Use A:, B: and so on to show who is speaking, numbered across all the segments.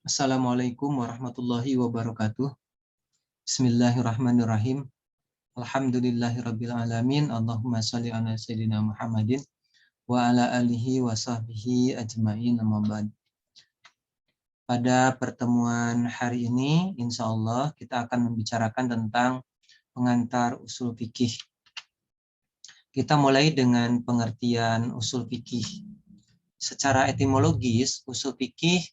A: Assalamualaikum warahmatullahi wabarakatuh. Bismillahirrahmanirrahim. Alhamdulillahirabbil alamin. Allahumma shalli ala sayyidina Muhammadin wa ala alihi wa sahbihi ajmain. Amma ba'd. Pada pertemuan hari ini, insya Allah kita akan membicarakan tentang pengantar usul fikih. Kita mulai dengan pengertian usul fikih. Secara etimologis, usul fikih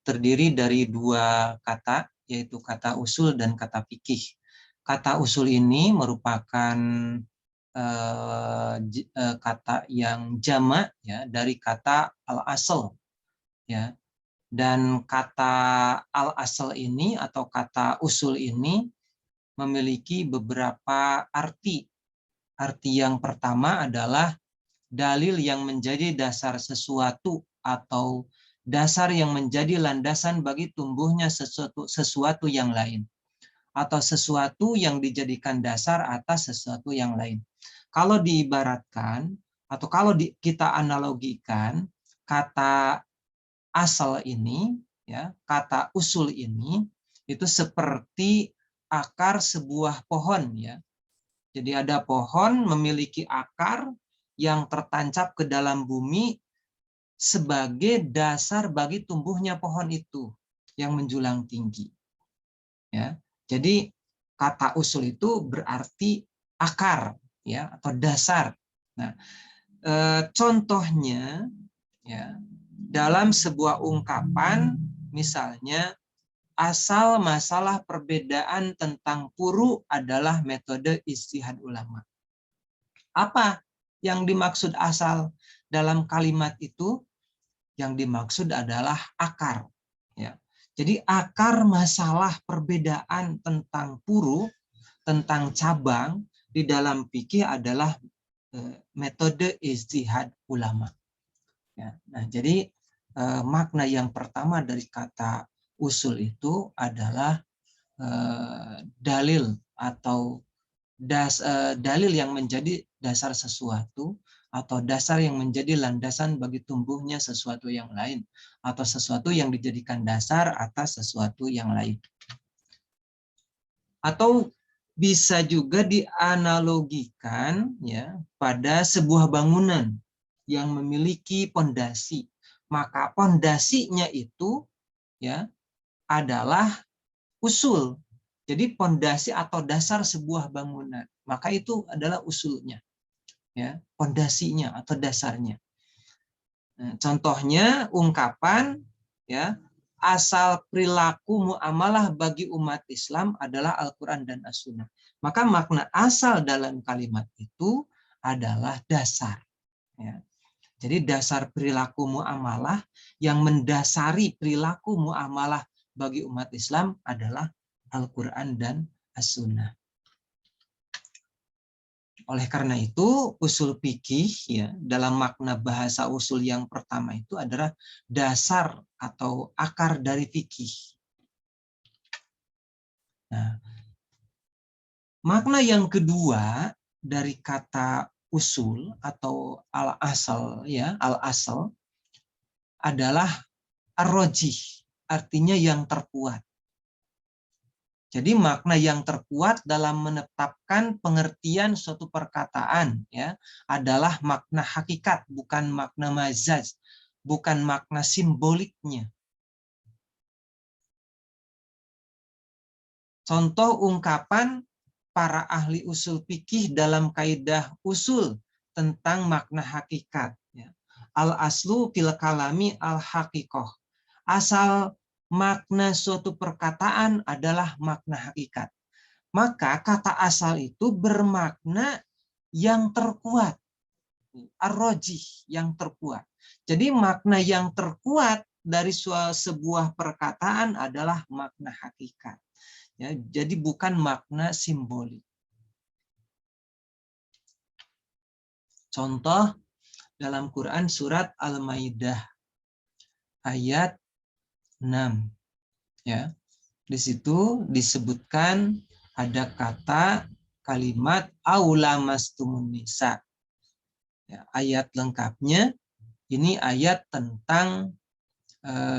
A: terdiri dari dua kata, yaitu kata usul dan kata fikih. Kata usul ini merupakan kata yang jamak ya dari kata al-asal ya. Dan kata al-asal ini atau kata usul ini memiliki beberapa arti. Arti yang pertama adalah dalil yang menjadi dasar sesuatu atau dasar yang menjadi landasan bagi tumbuhnya sesuatu yang lain, atau sesuatu yang dijadikan dasar atas sesuatu yang lain. Kalau diibaratkan atau kalau kita analogikan, kata asal ini ya, kata usul ini itu seperti akar sebuah pohon ya. Jadi ada pohon memiliki akar yang tertancap ke dalam bumi sebagai dasar bagi tumbuhnya pohon itu yang menjulang tinggi. Ya, jadi kata usul itu berarti akar, ya, atau dasar. Nah, contohnya, ya, dalam sebuah ungkapan, misalnya asal masalah perbedaan tentang puru adalah metode ijtihad ulama. Apa yang dimaksud asal dalam kalimat itu? Yang dimaksud adalah akar. Ya. Jadi akar masalah perbedaan tentang puru, tentang cabang di dalam fikih adalah metode ijtihad ulama. Ya. Nah, jadi makna yang pertama dari kata usul itu adalah dalil atau dalil yang menjadi dasar sesuatu atau dasar yang menjadi landasan bagi tumbuhnya sesuatu yang lain atau sesuatu yang dijadikan dasar atas sesuatu yang lain. Atau bisa juga dianalogikan ya pada sebuah bangunan yang memiliki pondasi. Maka pondasinya itu ya adalah usul. Jadi pondasi atau dasar sebuah bangunan, maka itu adalah usulnya, ya, pondasinya atau dasarnya. Nah, contohnya ungkapan, ya, asal perilaku muamalah bagi umat Islam adalah Al-Quran dan As-Sunnah. Maka makna asal dalam kalimat itu adalah dasar. Ya. Jadi dasar perilaku muamalah yang mendasari perilaku muamalah bagi umat Islam adalah Al-Quran dan As-Sunnah. Oleh karena itu, usul fikih ya, dalam makna bahasa usul yang pertama itu adalah dasar atau akar dari fikih. Nah, makna yang kedua dari kata usul atau al-asal ya, al-asal adalah ar-rajih, artinya yang terkuat. Jadi makna yang terkuat dalam menetapkan pengertian suatu perkataan ya adalah makna hakikat, bukan makna majaz, bukan makna simboliknya. Contoh ungkapan para ahli usul fikih dalam kaidah usul tentang makna hakikat ya. Al-aslu fil kalami al-haqiqah. Asal makna suatu perkataan adalah makna hakikat. Maka kata asal itu bermakna yang terkuat. Ar-rajih, yang terkuat. Jadi makna yang terkuat dari sebuah perkataan adalah makna hakikat. Ya, jadi bukan makna simbolik. Contoh dalam Quran surat Al-Maidah ayat 6. Ya. Di situ disebutkan ada kata kalimat aulamastumun nisa. Ya, ayat lengkapnya ini ayat tentang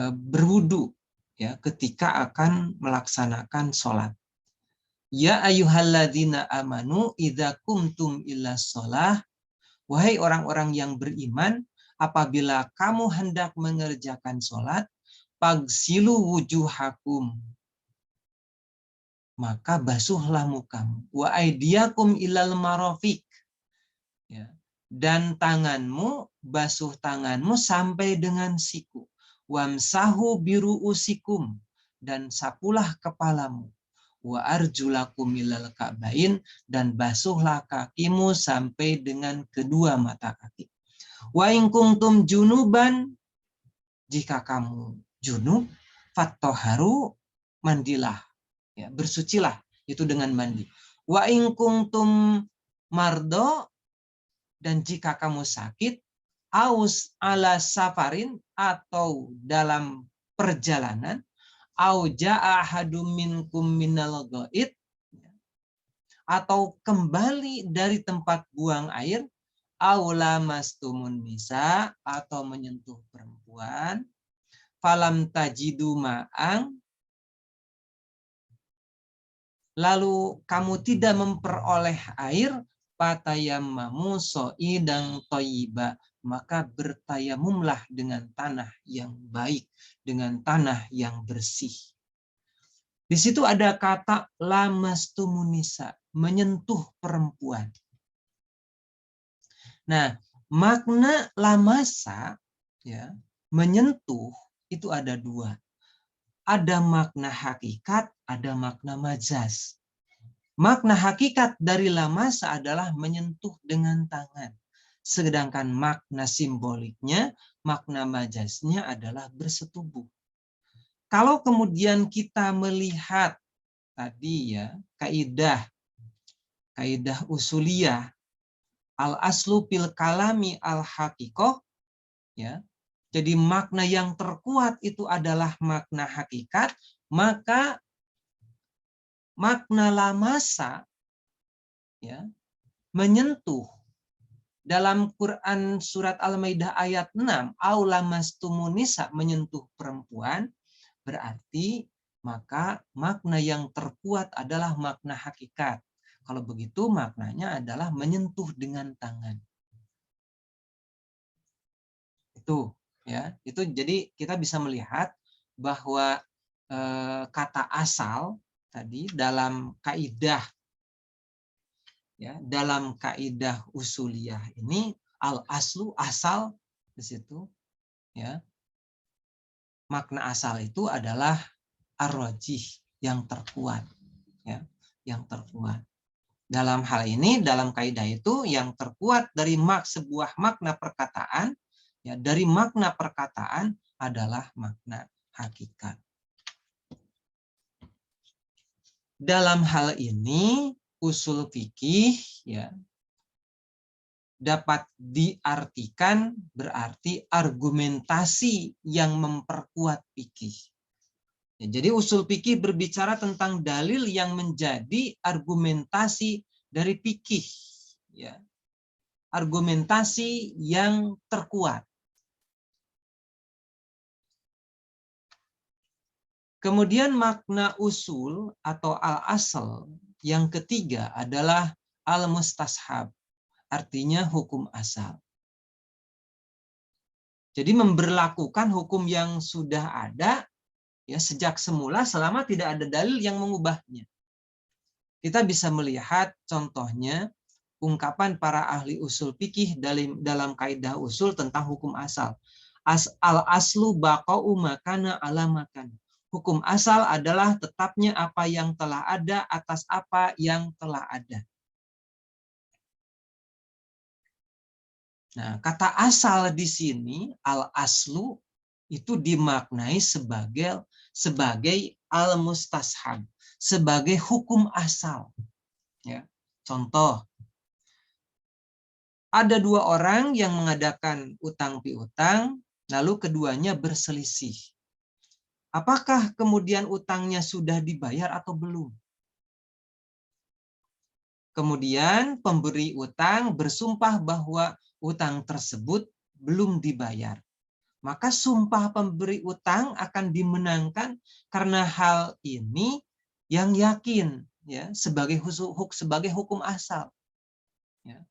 A: berwudu ya ketika akan melaksanakan sholat. Ya ayyuhalladzina amanu idza kumtum ila sholah. Wahai orang-orang yang beriman, apabila kamu hendak mengerjakan sholat, pagsilu wujuhakum, maka basuhlah mukamu. Wa aidiakum ilal marafiq, ya. Dan tanganmu, basuh tanganmu sampai dengan siku. Wamsahu biruusikum, dan sapulah kepalamu. Wa arjulakum ilal ka'bain, dan basuhlah kakimu sampai dengan kedua mata kaki. Wa in kuntum junuban, jika kamu junub, fattoharu, mandilah, ya, bersucilah, itu dengan mandi. Wa in kuntum mardo, dan jika kamu sakit, aus ala safarin, atau dalam perjalanan, au ja'a ahadum minkum minal ghaid, atau kembali dari tempat buang air, aula mastumun nisa, atau menyentuh perempuan, falam tajidu ma'ang, lalu kamu tidak memperoleh air, patayammamu so'idang toyiba, maka bertayamumlah dengan tanah yang baik, dengan tanah yang bersih. Di situ ada kata lamastumunisa, menyentuh perempuan. Nah, makna lamasa, ya, menyentuh, itu ada dua. Ada makna hakikat, ada makna majaz. Makna hakikat dari lamasa adalah menyentuh dengan tangan. Sedangkan makna simboliknya, makna majaznya adalah bersetubuh. Kalau kemudian kita melihat tadi, ya, kaidah usuliyah, al-aslu fil kalami al-haqiqah, ya. Jadi makna yang terkuat itu adalah makna hakikat, maka makna lamasa, ya, menyentuh, dalam Quran surat Al-Maidah ayat 6, aulamastumunisa, menyentuh perempuan, berarti maka makna yang terkuat adalah makna hakikat. Kalau begitu maknanya adalah menyentuh dengan tangan. Itu, ya, itu jadi kita bisa melihat bahwa kata asal tadi dalam kaidah, ya, dalam kaidah usuliyah ini, al aslu, asal, di situ, ya, makna asal itu adalah ar-rajih, yang terkuat, ya, yang terkuat. Dalam hal ini, dalam kaidah itu, yang terkuat dari sebuah makna perkataan, ya, dari makna perkataan adalah makna hakikat. Dalam hal ini, usul fikih, ya, dapat diartikan berarti argumentasi yang memperkuat fikih. Ya, jadi usul fikih berbicara tentang dalil yang menjadi argumentasi dari fikih, ya, argumentasi yang terkuat. Kemudian makna usul atau al-asal yang ketiga adalah al-mustashab, artinya hukum asal. Jadi memberlakukan hukum yang sudah ada, ya, sejak semula selama tidak ada dalil yang mengubahnya. Kita bisa melihat contohnya ungkapan para ahli usul fikih dalam kaidah usul tentang hukum asal. Al-aslu baqa'u makana ala makan. Hukum asal adalah tetapnya apa yang telah ada atas apa yang telah ada. Nah, kata asal di sini, al-aslu, itu dimaknai sebagai al-mustashab, sebagai hukum asal. Ya. Contoh, ada dua orang yang mengadakan utang piutang, lalu keduanya berselisih. Apakah kemudian utangnya sudah dibayar atau belum? Kemudian pemberi utang bersumpah bahwa utang tersebut belum dibayar. maka sumpah pemberi utang akan dimenangkan karena hal ini yang yakin, ya, sebagai hukum asal. Ya.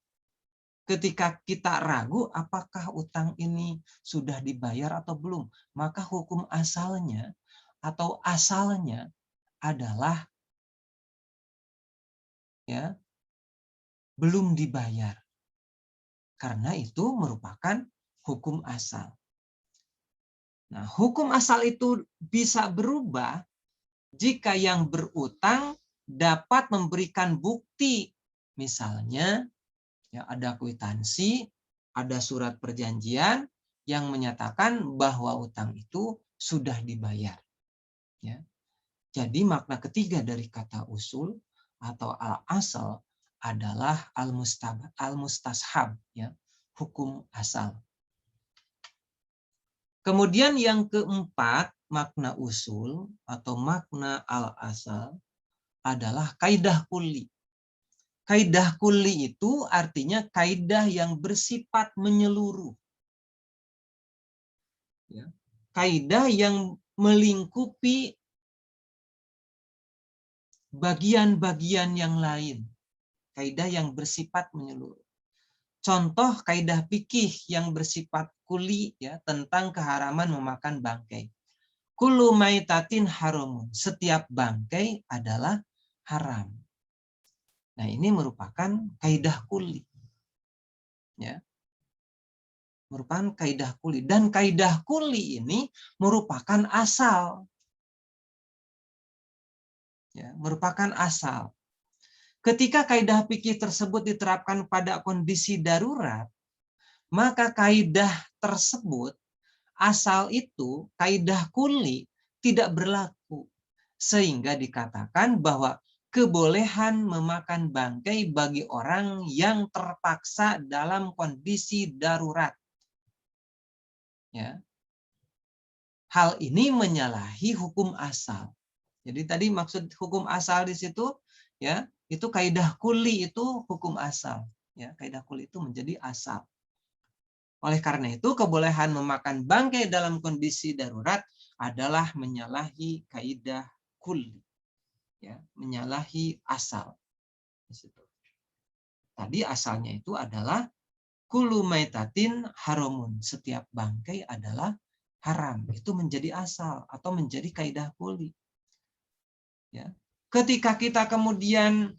A: Ketika kita ragu apakah utang ini sudah dibayar atau belum, maka hukum asalnya atau asalnya adalah, ya, belum dibayar. Karena itu merupakan hukum asal. Nah, hukum asal itu bisa berubah jika yang berutang dapat memberikan bukti. Misalnya, ya, ada kwitansi, ada surat perjanjian yang menyatakan bahwa utang itu sudah dibayar. Ya. Jadi makna ketiga dari kata usul atau al-asal adalah al-mustashab, ya, hukum asal. Kemudian yang keempat, makna usul atau makna al-asal adalah kaidah kulli. Kaidah kulli itu artinya kaidah yang bersifat menyeluruh. Ya. Kaidah yang melingkupi bagian-bagian yang lain. Kaidah yang bersifat menyeluruh. Contoh kaidah fikih yang bersifat kuli, ya, tentang keharaman memakan bangkai. Kullu maitatin haramun. Setiap bangkai adalah haram. Nah, ini merupakan kaidah kuli. Ya. Merupakan kaidah kuli. Dan kaidah kuli ini merupakan asal. Ya, merupakan asal. Ketika kaidah fikih tersebut diterapkan pada kondisi darurat, maka kaidah tersebut, asal itu, kaidah kuli, tidak berlaku. Sehingga dikatakan bahwa kebolehan memakan bangkai bagi orang yang terpaksa dalam kondisi darurat. Ya. Hal ini menyalahi hukum asal. Jadi tadi maksud hukum asal di situ, ya, itu kaidah kuli itu hukum asal. Ya, kaidah kuli itu menjadi asal. Oleh karena itu, kebolehan memakan bangkai dalam kondisi darurat adalah menyalahi kaidah kuli. Ya, menyalahi asal. Di situ. Tadi asalnya itu adalah kullu maitatin haramun. Setiap bangkai adalah haram. Itu menjadi asal atau menjadi kaidah kuli. Ya. Ketika kita kemudian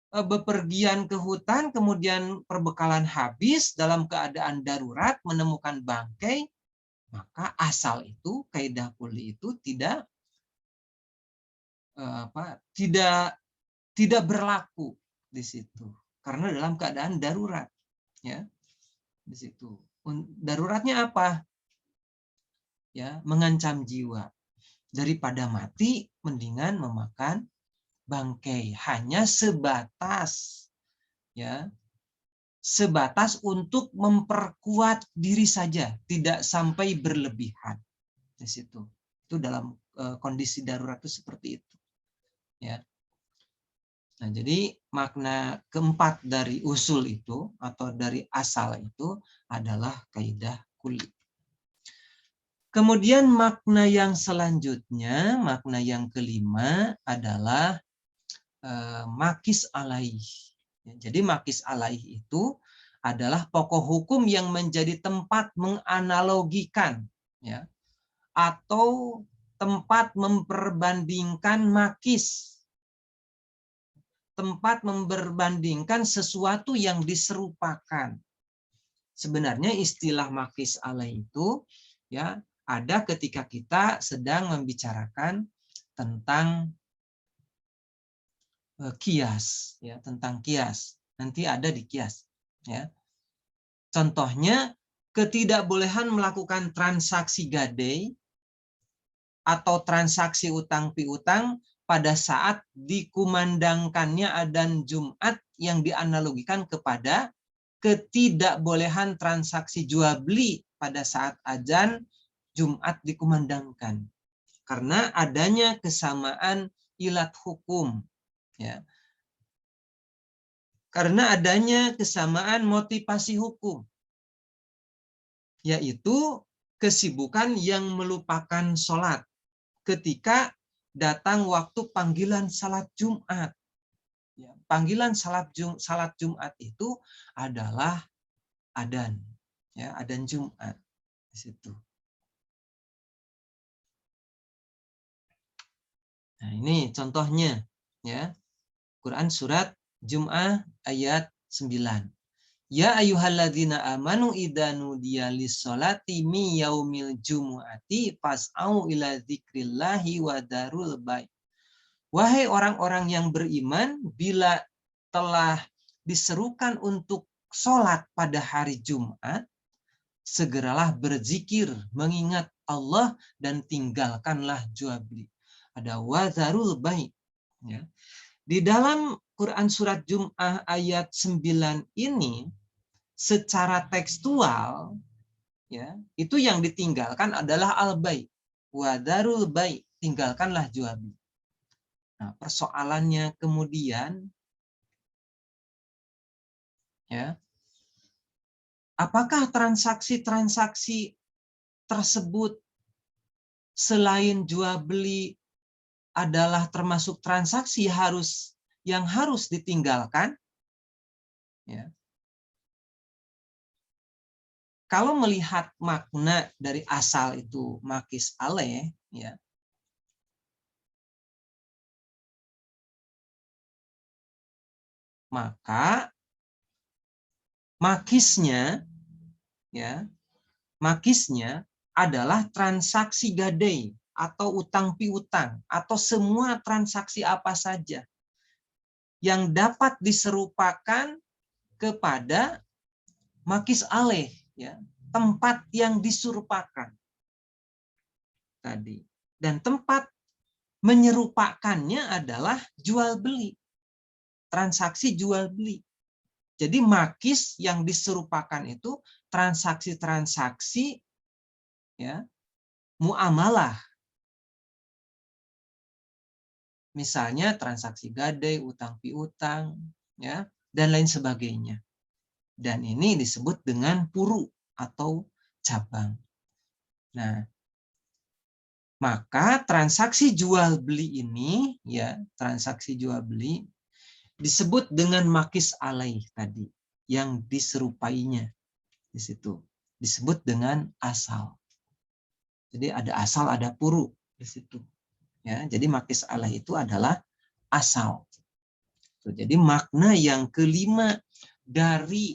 A: bepergian ke hutan, kemudian perbekalan habis dalam keadaan darurat, menemukan bangkai, maka asal itu, kaidah kuli itu tidak tidak berlaku di situ, karena dalam keadaan darurat, ya, di situ. Daruratnya apa? Ya, mengancam jiwa. Daripada mati, mendingan memakan bangkai. Hanya sebatas, ya, sebatas untuk memperkuat diri saja, tidak sampai berlebihan di situ. Itu dalam kondisi darurat itu seperti itu. Ya. Nah, jadi makna keempat dari usul itu atau dari asal itu adalah kaidah kuli. Kemudian makna yang selanjutnya, makna yang kelima adalah makis alaih. Jadi makis alaih itu adalah pokok hukum yang menjadi tempat menganalogikan, ya, atau tempat memperbandingkan makis, tempat memperbandingkan sesuatu yang diserupakan. Sebenarnya istilah makis alaih itu, ya, ada ketika kita sedang membicarakan tentang kias, ya, tentang kias. Nanti ada di kias, ya. Contohnya, ketidakbolehan melakukan transaksi gadai atau transaksi utang piutang pada saat dikumandangkannya adzan Jumat yang dianalogikan kepada ketidakbolehan transaksi jual beli pada saat adzan Jumat dikumandangkan. Karena adanya kesamaan ilat hukum, ya. Karena adanya kesamaan motivasi hukum, yaitu kesibukan yang melupakan sholat ketika datang waktu panggilan salat Jumat. Ya, panggilan salat Jumat itu adalah adzan, ya, adzan Jumat di situ. Nah, ini contohnya, ya. Quran surat Jum'ah ayat 9. Ya ayyuhalladzina amanu idza nudiya lis-sholati mi yaumil jumu'ati fas'au ila dzikrillahi wa darul bai'. Wahai orang-orang yang beriman, bila telah diserukan untuk sholat pada hari Jumat, segeralah berzikir, mengingat Allah, dan tinggalkanlah jual beli. Ada wazarul bai'. Ya. Di dalam Quran surat Jum'ah ayat 9 ini, secara tekstual, ya, itu yang ditinggalkan adalah al-bai'. Wadarul bai', tinggalkanlah jual beli. Nah, persoalannya kemudian, ya, apakah transaksi-transaksi tersebut selain jual beli adalah termasuk transaksi yang harus ditinggalkan? Ya. Kalau melihat makna dari asal itu makis aleh, ya, maka makisnya, ya, makisnya adalah transaksi gadai atau utang piutang atau semua transaksi apa saja yang dapat diserupakan kepada makis aleh, ya, tempat yang diserupakan tadi. Dan tempat menyerupakannya adalah jual beli, transaksi jual beli. Jadi makis yang diserupakan itu transaksi-transaksi, ya, muamalah. Misalnya transaksi gadai, utang piutang, ya, dan lain sebagainya. Dan ini disebut dengan puru atau cabang. Nah, maka transaksi jual beli ini, ya, transaksi jual beli disebut dengan makis alaih tadi, yang diserupainya di situ disebut dengan asal. Jadi ada asal, ada puru di situ. Ya, jadi makis alaih itu adalah asal. Jadi makna yang kelima dari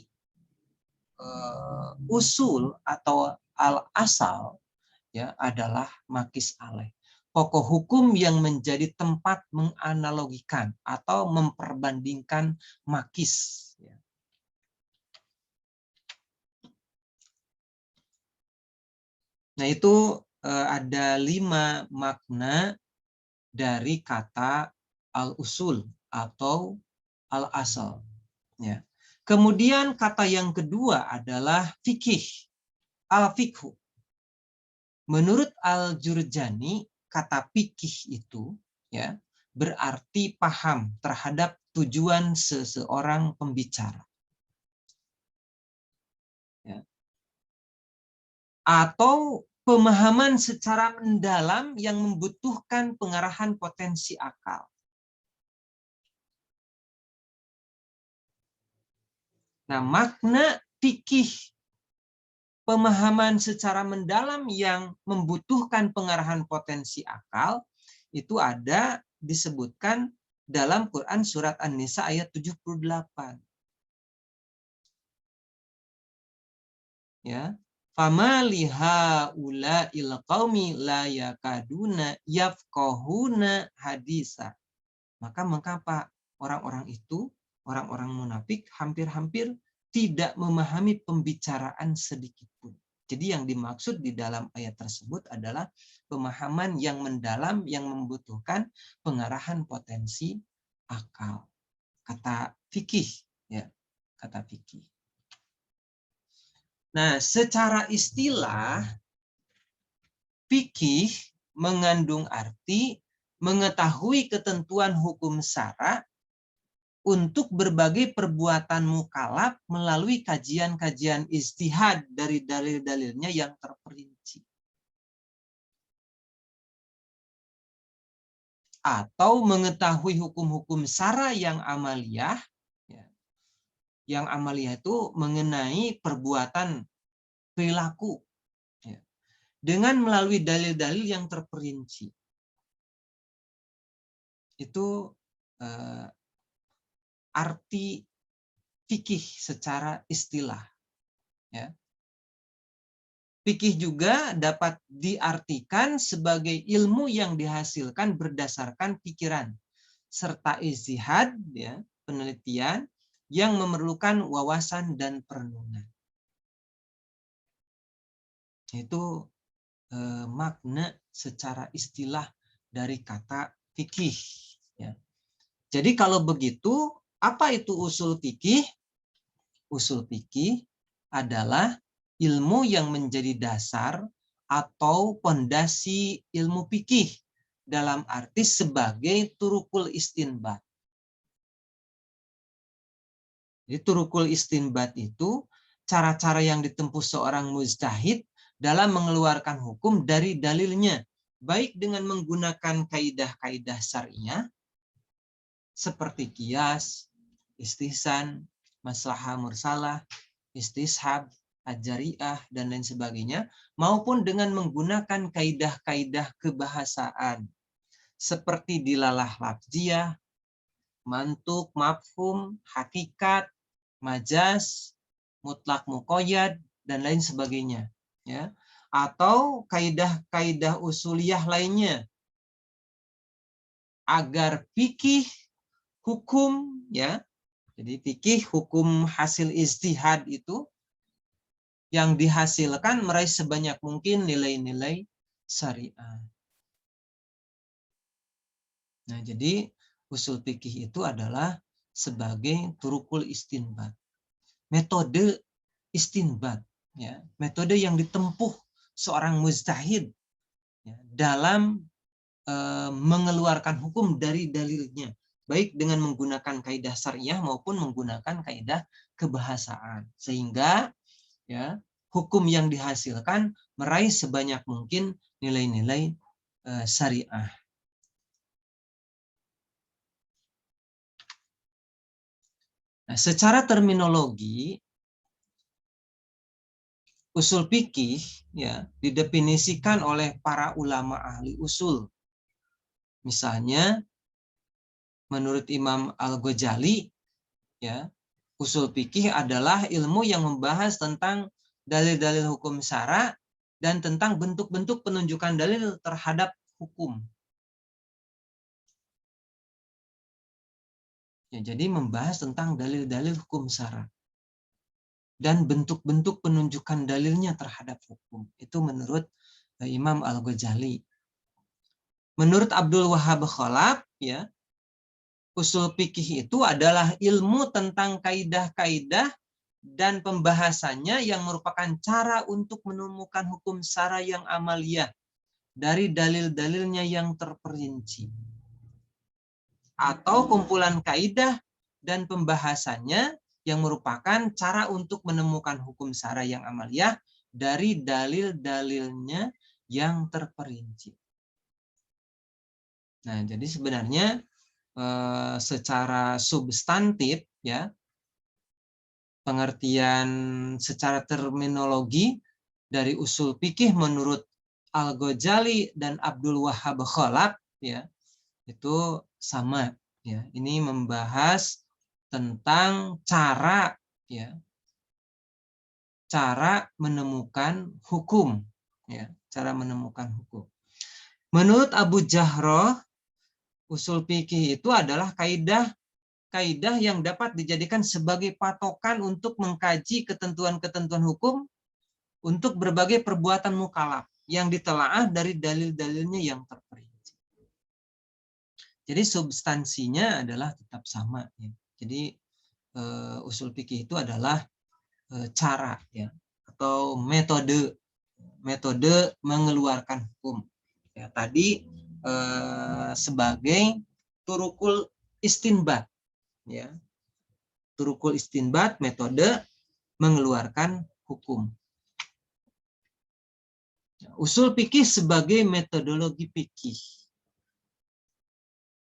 A: usul atau al-asal, ya, adalah makis alaih. Pokok hukum yang menjadi tempat menganalogikan atau memperbandingkan makis. Nah, itu ada 5 makna dari kata al-usul atau al-asal. Ya. Kemudian kata yang kedua adalah fikih, al-fikhu. Menurut Al-Jurjani, kata fikih itu, ya, berarti paham terhadap tujuan seseorang pembicara. Ya. Atau pemahaman secara mendalam yang membutuhkan pengarahan potensi akal. Nah, makna fikih, pemahaman secara mendalam yang membutuhkan pengarahan potensi akal, itu ada disebutkan dalam Quran surat An-Nisa ayat 78. Ya. Fama liha ula il qaumi la yakaduna yafqahuna hadisa. Maka mengapa orang-orang itu, orang-orang munafik, hampir-hampir tidak memahami pembicaraan sedikit pun. Jadi yang dimaksud di dalam ayat tersebut adalah pemahaman yang mendalam yang membutuhkan pengarahan potensi akal. Kata fikih, ya, kata fikih. Nah, secara istilah, fikih mengandung arti mengetahui ketentuan hukum syara untuk berbagai perbuatan mukallaf melalui kajian-kajian ijtihad dari dalil-dalilnya yang terperinci. atau mengetahui hukum-hukum syara yang amaliyah, ya, yang amaliyah itu mengenai perbuatan perilaku, ya, dengan melalui dalil-dalil yang terperinci. Itu arti fikih secara istilah. Ya. Fikih juga dapat diartikan sebagai ilmu yang dihasilkan berdasarkan pikiran serta ijtihad, ya, penelitian yang memerlukan wawasan dan perenungan. Itu makna secara istilah dari kata fikih. Ya. Jadi kalau begitu, apa itu usul fikih? Usul fikih adalah ilmu yang menjadi dasar atau pondasi ilmu fikih dalam arti sebagai turukul istinbat. Jadi turukul istinbat itu cara-cara yang ditempuh seorang mujtahid dalam mengeluarkan hukum dari dalilnya, baik dengan menggunakan kaidah-kaidah syariah seperti qiyas, istihsan, maslahah mursalah, istishab, ajariah, dan lain sebagainya, maupun dengan menggunakan kaidah-kaidah kebahasaan seperti dilalah lafziyah, mantuk, mafhum, hakikat, majaz, mutlak muqayyad, dan lain sebagainya. Ya. Atau kaidah-kaidah usuliyah lainnya agar fikih hukum, ya, jadi fikih hukum hasil ijtihad itu yang dihasilkan meraih sebanyak mungkin nilai-nilai syariah. Nah, jadi usul fikih itu adalah sebagai turukul istinbat, metode istinbat, ya, metode yang ditempuh seorang mujtahid, ya, dalam mengeluarkan hukum dari dalilnya, baik dengan menggunakan kaidah syariah maupun menggunakan kaidah kebahasaan, sehingga, ya, hukum yang dihasilkan meraih sebanyak mungkin nilai-nilai syariah. Nah, secara terminologi, usul fikih, ya, didefinisikan oleh para ulama ahli usul. Misalnya, menurut Imam Al-Ghazali, ya, usul fikih adalah ilmu yang membahas tentang dalil-dalil hukum syara dan tentang bentuk-bentuk penunjukan dalil terhadap hukum. Ya, jadi membahas tentang dalil-dalil hukum syara dan bentuk-bentuk penunjukan dalilnya terhadap hukum. Itu menurut Imam Al-Ghazali. Menurut Abdul Wahhab Khalaf, ya, usul fikih itu adalah ilmu tentang kaidah-kaidah dan pembahasannya yang merupakan cara untuk menemukan hukum syara yang amaliyah dari dalil-dalilnya yang terperinci, atau kumpulan kaidah dan pembahasannya yang merupakan cara untuk menemukan hukum syara yang amaliyah dari dalil-dalilnya yang terperinci. Nah, jadi sebenarnya secara substantif, ya, pengertian secara terminologi dari usul fikih menurut Al-Ghazali dan Abdul Wahhab Khalaf, ya, itu sama, ya. Ini membahas tentang cara, ya, cara menemukan hukum, ya, cara menemukan hukum. Menurut Abu Jahroh, usul fikih itu adalah kaidah yang dapat dijadikan sebagai patokan untuk mengkaji ketentuan-ketentuan hukum untuk berbagai perbuatan mukallaf yang ditelaah dari dalil-dalilnya yang terperinci. Jadi substansinya adalah tetap sama, ya. Jadi usul fikih itu adalah cara, ya, atau metode mengeluarkan hukum. Ya, tadi sebagai turukul istinbat, ya, turukul istinbat, metode mengeluarkan hukum. Usul fikih sebagai metodologi fikih.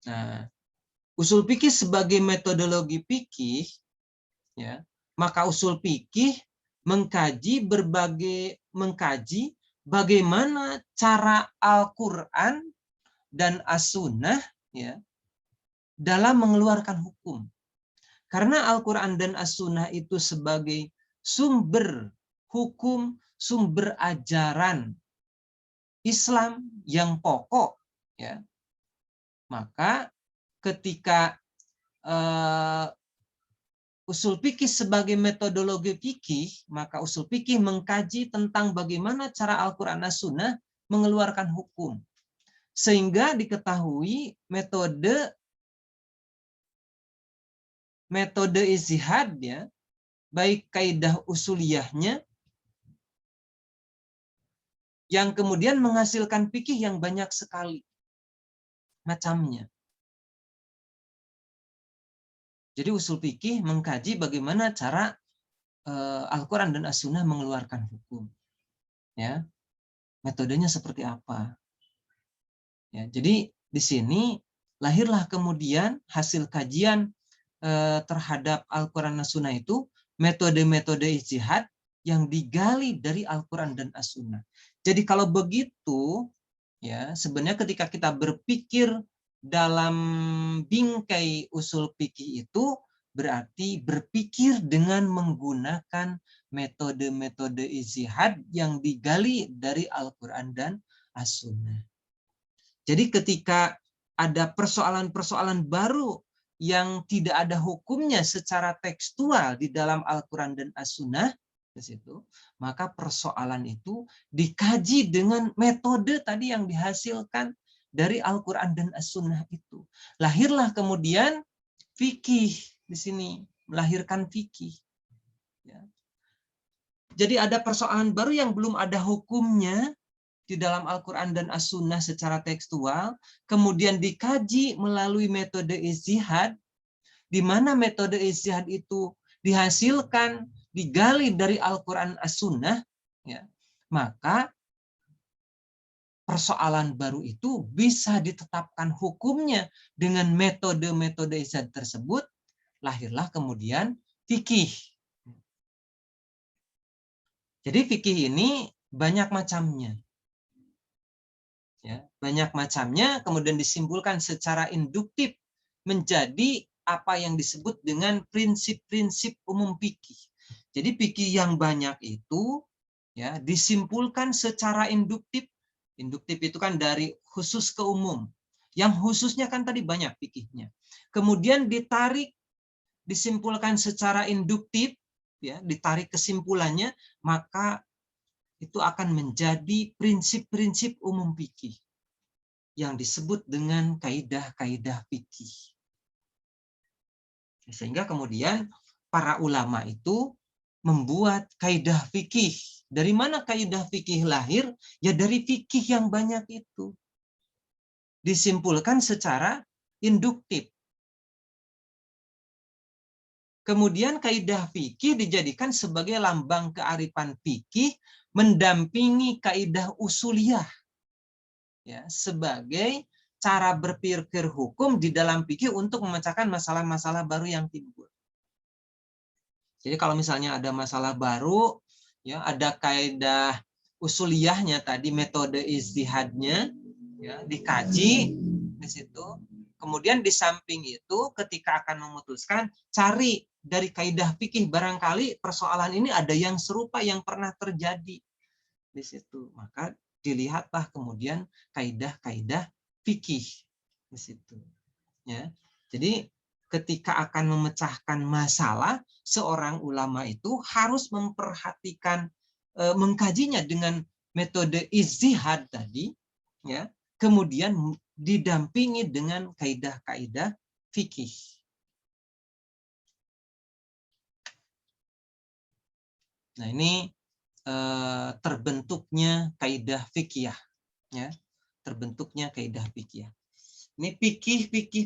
A: Nah, usul fikih sebagai metodologi fikih, ya, maka usul fikih mengkaji bagaimana cara Al-Quran dan As-Sunnah, ya, dalam mengeluarkan hukum. Karena Al-Quran dan As-Sunnah itu sebagai sumber hukum, sumber ajaran Islam yang pokok, ya, maka ketika usul fikih sebagai metodologi fikih, maka usul fikih mengkaji tentang bagaimana cara Al-Quran dan Sunnah mengeluarkan hukum. Sehingga diketahui metode ijtihad, ya, baik kaidah usuliyahnya, yang kemudian menghasilkan fikih yang banyak sekali macamnya. Jadi usul fikih mengkaji bagaimana cara Al-Quran dan As-Sunnah mengeluarkan hukum. Ya, metodenya seperti apa? Ya, jadi di sini lahirlah kemudian hasil kajian terhadap Al-Quran dan As-Sunnah itu metode-metode ijtihad yang digali dari Al-Quran dan As-Sunnah. Jadi kalau begitu, ya, sebenarnya ketika kita berpikir dalam bingkai usul fikih itu berarti berpikir dengan menggunakan metode-metode ijtihad yang digali dari Al-Quran dan As-Sunnah. Jadi ketika ada persoalan-persoalan baru yang tidak ada hukumnya secara tekstual di dalam Al-Quran dan As-Sunnah, maka persoalan itu dikaji dengan metode tadi yang dihasilkan dari Al-Quran dan As-Sunnah itu. Lahirlah kemudian fikih di sini, melahirkan fikih. Ya. Jadi ada persoalan baru yang belum ada hukumnya di dalam Al-Quran dan As-Sunnah secara tekstual, kemudian dikaji melalui metode ijtihad, di mana metode ijtihad itu dihasilkan, digali dari Al-Quran As-Sunnah, ya, maka persoalan baru itu bisa ditetapkan hukumnya dengan metode-metode ijtihad tersebut, lahirlah kemudian fikih. Jadi fikih ini banyak macamnya. Ya, banyak macamnya, kemudian disimpulkan secara induktif menjadi apa yang disebut dengan prinsip-prinsip umum fikih. Jadi fikih yang banyak itu, ya, disimpulkan secara induktif. Induktif itu kan dari khusus ke umum. Yang khususnya kan tadi banyak fikihnya. Kemudian disimpulkan secara induktif, ya, ditarik kesimpulannya, maka itu akan menjadi prinsip-prinsip umum fikih yang disebut dengan kaidah-kaidah fikih. Sehingga kemudian para ulama itu membuat kaidah fikih. Dari mana kaidah fikih lahir? Ya dari fikih yang banyak itu. Disimpulkan secara induktif. Kemudian kaidah fikih dijadikan sebagai lambang kearifan fikih mendampingi kaidah usuliyah, ya, sebagai cara berpikir hukum di dalam fikih untuk memecahkan masalah-masalah baru yang timbul. Jadi kalau misalnya ada masalah baru, ya, ada kaidah usuliyahnya tadi, metode ijtihadnya, ya, dikaji di situ. Kemudian di samping itu ketika akan memutuskan, cari dari kaidah fikih, barangkali persoalan ini ada yang serupa yang pernah terjadi di situ. Maka dilihatlah kemudian kaidah-kaidah fikih di situ. Ya. Jadi ketika akan memecahkan masalah, seorang ulama itu harus memperhatikan, mengkajinya dengan metode ijtihad tadi, ya, kemudian didampingi dengan kaidah-kaidah fikih. Nah, ini terbentuknya kaidah fikih, ya, terbentuknya kaidah fikih. Ini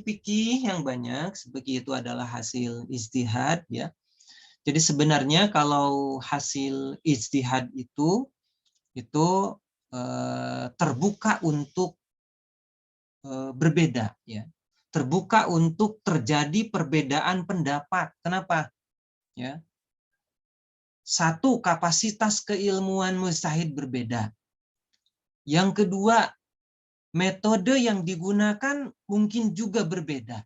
A: fikih yang banyak, begitu adalah hasil ijtihad, ya. Jadi sebenarnya kalau hasil ijtihad itu terbuka untuk berbeda, ya, terbuka untuk terjadi perbedaan pendapat. Kenapa? Ya. Satu, kapasitas keilmuan mujtahid berbeda. Yang kedua, metode yang digunakan mungkin juga berbeda.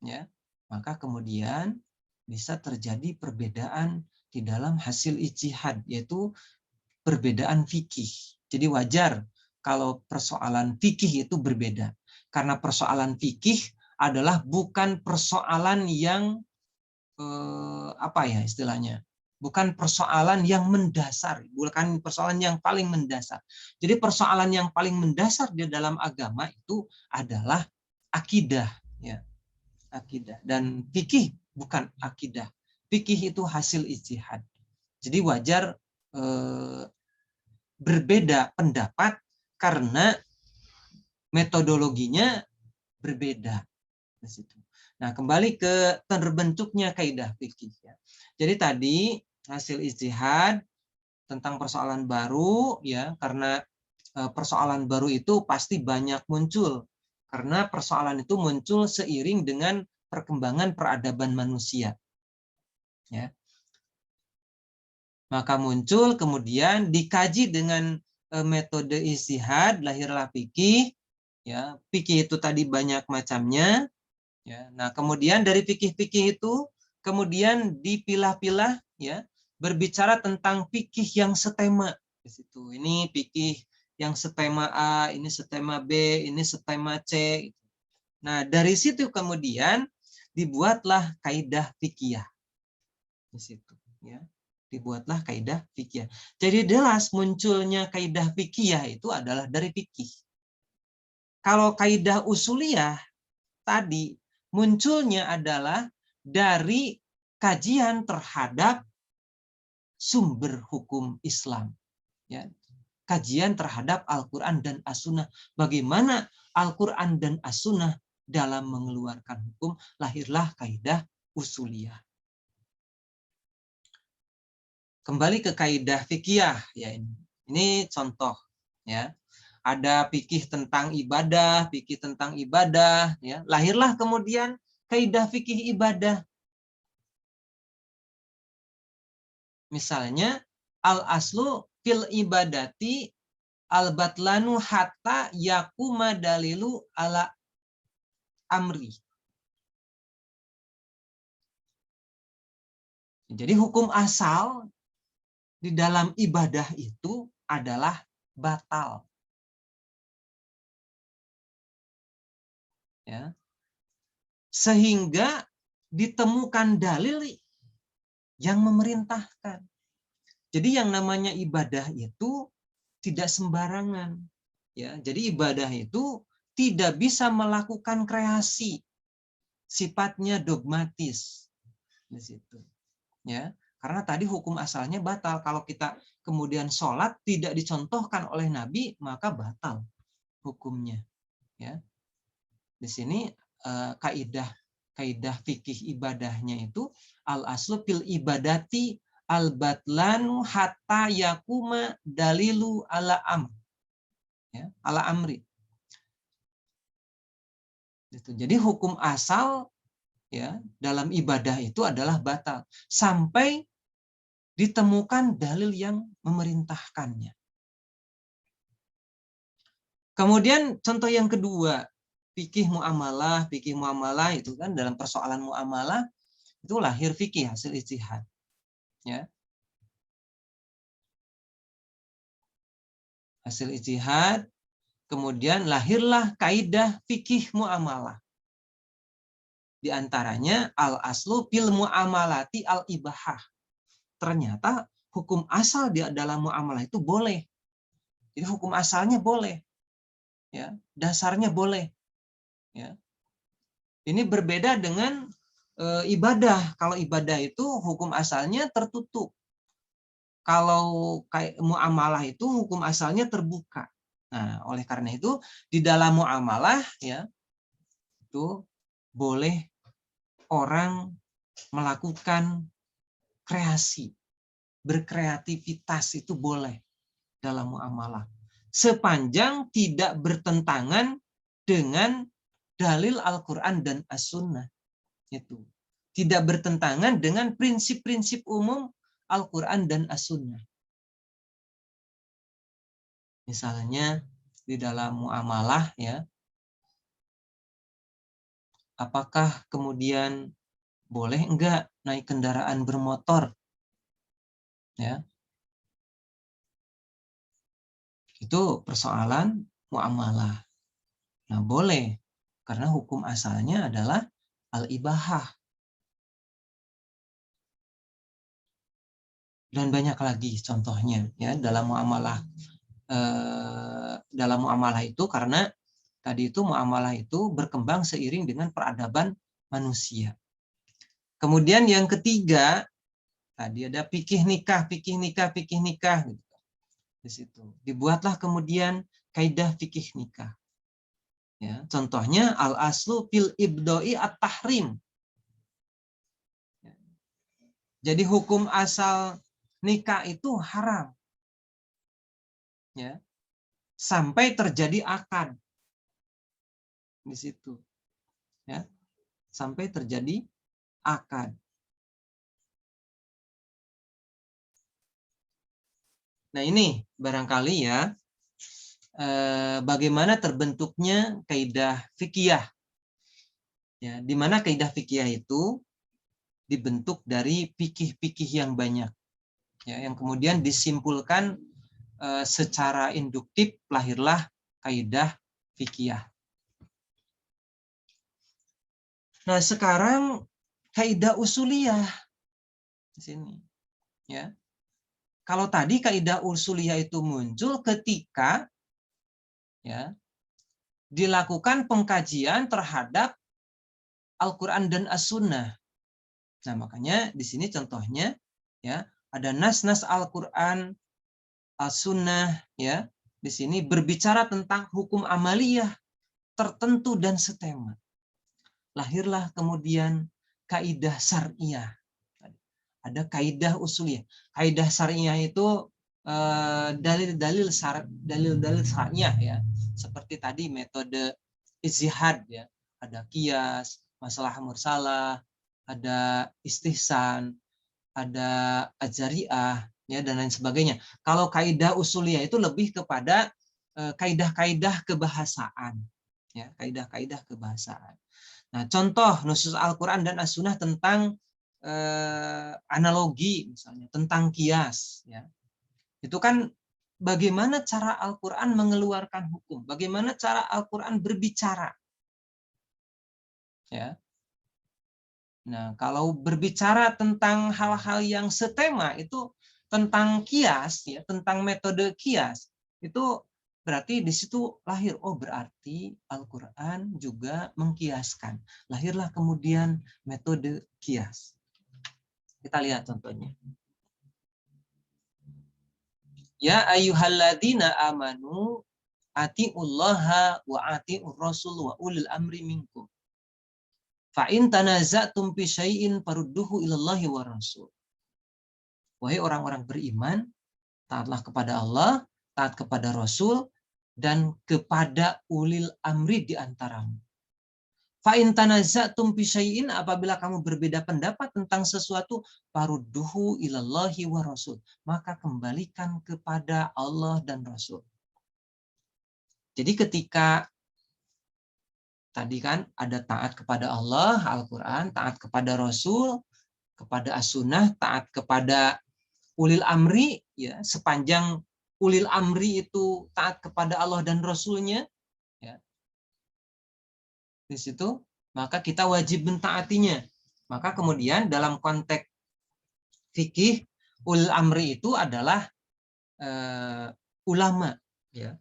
A: Ya. Maka kemudian bisa terjadi perbedaan di dalam hasil ijtihad, yaitu perbedaan fikih. Jadi wajar kalau persoalan fikih itu berbeda. Karena persoalan fikih adalah bukan persoalan yang apa ya istilahnya? Bukan persoalan yang mendasar, bukan persoalan yang paling mendasar. Jadi persoalan yang paling mendasar di dalam agama itu adalah akidah, ya. Akidah. Dan fikih bukan akidah. Fikih itu hasil ijtihad. Jadi wajar berbeda pendapat karena metodologinya berbeda. Nah, kembali ke terbentuknya kaidah fikih. Jadi tadi hasil ijtihad tentang persoalan baru, ya, karena persoalan baru itu pasti banyak muncul karena persoalan itu muncul seiring dengan perkembangan peradaban manusia. Ya. Maka muncul kemudian dikaji dengan metode ijtihad, lahirlah fikih. Ya, fikih itu tadi banyak macamnya. Ya, nah kemudian dari fikih-fikih itu kemudian dipilah-pilah, ya, berbicara tentang fikih yang setema di situ. Ini fikih yang setema A, ini setema B, ini setema C. Nah dari situ kemudian dibuatlah kaidah fikih di situ. Ya, dibuatlah kaidah fikih. Jadi jelas munculnya kaidah fikih itu adalah dari fikih. Kalau kaidah usuliyah tadi munculnya adalah dari kajian terhadap sumber hukum Islam. Ya. Kajian terhadap Al-Quran dan As-Sunnah. Bagaimana Al-Quran dan As-Sunnah dalam mengeluarkan hukum, lahirlah kaidah usuliyah. Kembali ke kaidah fikih, ya ini contoh, ya. Ada fikih tentang ibadah, ya. Lahirlah kemudian kaidah fikih ibadah. Misalnya al-aslu fil ibadati al-batlanu hatta yakuma dalilu ala amri. Jadi hukum asal di dalam ibadah itu adalah batal. Ya. Sehingga ditemukan dalil yang memerintahkan. Jadi yang namanya ibadah itu tidak sembarangan. Ya, jadi ibadah itu tidak bisa melakukan kreasi, sifatnya dogmatis di situ. Ya, karena tadi hukum asalnya batal. Kalau kita kemudian sholat tidak dicontohkan oleh Nabi, maka batal hukumnya. Ya, di sini kaidah fikih ibadahnya itu al aslu fil ibadati al batlanu hatta yakuma dalilu ala amr. Ya, ala amri. Jadi hukum asal, ya, dalam ibadah itu adalah batal sampai ditemukan dalil yang memerintahkannya. Kemudian contoh yang kedua, fikih muamalah itu kan dalam persoalan muamalah itu lahir fikih hasil ijtihad. Ya. Hasil ijtihad, kemudian lahirlah kaidah fikih muamalah. Di antaranya al-aslu fil muamalati al-ibahah. Ternyata hukum asal di dalam muamalah itu boleh. Jadi hukum asalnya boleh. Ya, dasarnya boleh. Ya. Ini berbeda dengan ibadah. Kalau ibadah itu hukum asalnya tertutup. Kalau kayak muamalah itu hukum asalnya terbuka. Nah, oleh karena itu di dalam muamalah, ya, itu boleh orang melakukan kreasi, berkreativitas itu boleh dalam muamalah. Sepanjang tidak bertentangan dengan dalil Al-Quran dan As-Sunnah. Itu tidak bertentangan dengan prinsip-prinsip umum Al-Quran dan As-Sunnah. Misalnya di dalam muamalah, ya, apakah kemudian boleh enggak naik kendaraan bermotor, ya, itu persoalan muamalah. Nah, boleh, karena hukum asalnya adalah al-ibahah. Dan banyak lagi contohnya, ya, dalam muamalah itu, karena tadi itu muamalah itu berkembang seiring dengan peradaban manusia. Kemudian yang ketiga, tadi ada fikih nikah gitu. Di situ dibuatlah kemudian kaidah fikih nikah. Ya, contohnya al aslu fil ibdoi at-tahrim. Jadi hukum asal nikah itu haram. Ya. Sampai terjadi akad. Di situ. Ya. Sampai terjadi akad. Nah, ini barangkali, ya, bagaimana terbentuknya kaidah fikih. Ya, di mana kaidah fikih itu dibentuk dari fikih-fikih yang banyak, ya, yang kemudian disimpulkan secara induktif, lahirlah kaidah fikih. Nah, sekarang kaidah usuliyah di sini, ya. Kalau tadi kaidah usuliyah itu muncul ketika, ya, dilakukan pengkajian terhadap Al-Quran dan As-Sunnah. Nah, makanya di sini contohnya, ya, ada nas-nas Al-Quran, As-Sunnah, ya, di sini berbicara tentang hukum amaliyah tertentu dan setema. Lahirlah kemudian kaidah syariah. Ada kaidah usuliyah. Kaidah syariah itu dalil-dalil syariah, ya. Seperti tadi metode ijtihad, ya. Ada qiyas, masalah mursalah, ada istihsan, ada ajariah, ya, dan lain sebagainya. Kalau kaidah usuliyah itu lebih kepada kaidah-kaidah kebahasaan, ya, kaidah-kaidah kebahasaan. Nah, contoh nusus Al-Quran dan As-Sunnah tentang analogi, misalnya tentang qiyas, ya. Itu kan bagaimana cara Al-Quran mengeluarkan hukum, bagaimana cara Al-Quran berbicara, ya. Nah, kalau berbicara tentang hal-hal yang setema itu tentang qiyas, ya, tentang metode qiyas, itu berarti di situ lahir, oh, berarti Al-Quran juga mengkiaskan. Lahirlah kemudian metode qiyas. Kita lihat contohnya. Ya ayyuhalladzina amanu atiullaha wa atiur rasul wa ulil amri minkum. Fa in tanaza'tum fi syai'in farudduhu ilallahi wa rasul. Wahai orang-orang beriman, taatlah kepada Allah, taat kepada Rasul, dan kepada ulil amri di antaramu. Fa in tanaza'tum fi syai'in, apabila kamu berbeda pendapat tentang sesuatu, farudduhu ilallahi wa rasul, maka kembalikan kepada Allah dan Rasul. Jadi ketika tadi kan ada taat kepada Allah, Al-Qur'an, taat kepada Rasul, kepada As-Sunnah, taat kepada ulil amri, ya, sepanjang ulil amri itu taat kepada Allah dan Rasulnya, ya, di situ maka kita wajib mentaatinya. Maka kemudian dalam konteks fikih, ulil amri itu adalah ulama, ya.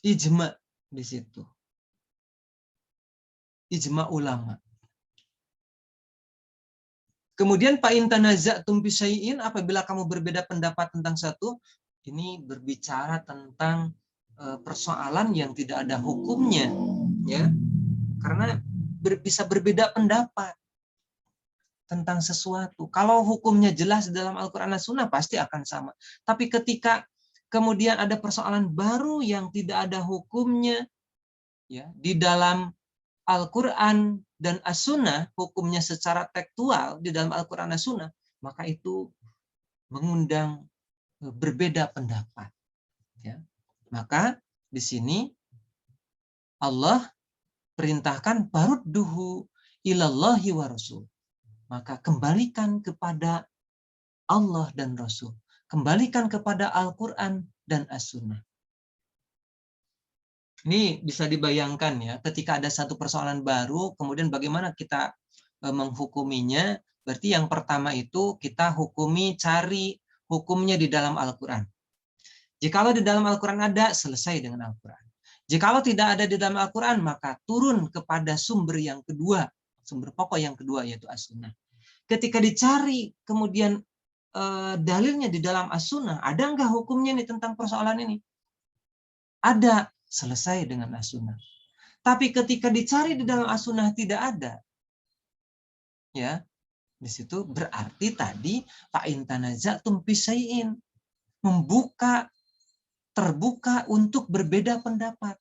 A: Ijma di situ. Ijma ulama. Kemudian fa in tanaza'tum fi syai'in, apabila kamu berbeda pendapat tentang satu, ini berbicara tentang persoalan yang tidak ada hukumnya, ya. Karena bisa berbeda pendapat tentang sesuatu. Kalau hukumnya jelas dalam Al-Qur'an dan Sunnah pasti akan sama. Tapi ketika kemudian ada persoalan baru yang tidak ada hukumnya, ya, di dalam Al-Quran dan As-Sunnah, hukumnya secara tekstual di dalam Al-Quran dan As-Sunnah, maka itu mengundang berbeda pendapat. Ya. Maka di sini Allah perintahkan farudduhu ilallahi wa rasul. Maka kembalikan kepada Allah dan Rasul. Kembalikan kepada Al-Quran dan As-Sunnah. Ini bisa dibayangkan ya, ketika ada satu persoalan baru, kemudian bagaimana kita menghukuminya. Berarti yang pertama itu kita hukumi, cari hukumnya di dalam Al-Quran. Jikalau di dalam Al-Quran ada, selesai dengan Al-Quran. Jikalau tidak ada di dalam Al-Quran, maka turun kepada sumber yang kedua, sumber pokok yang kedua, yaitu As-Sunnah. Ketika dicari kemudian dalilnya di dalam As-Sunnah, ada nggak hukumnya nih tentang persoalan ini? Ada, selesai dengan As-Sunnah. Tapi ketika dicari di dalam As-Sunnah tidak ada, ya, di situ berarti tadi fa'in tanazatum fi syai'in, terbuka untuk berbeda pendapat.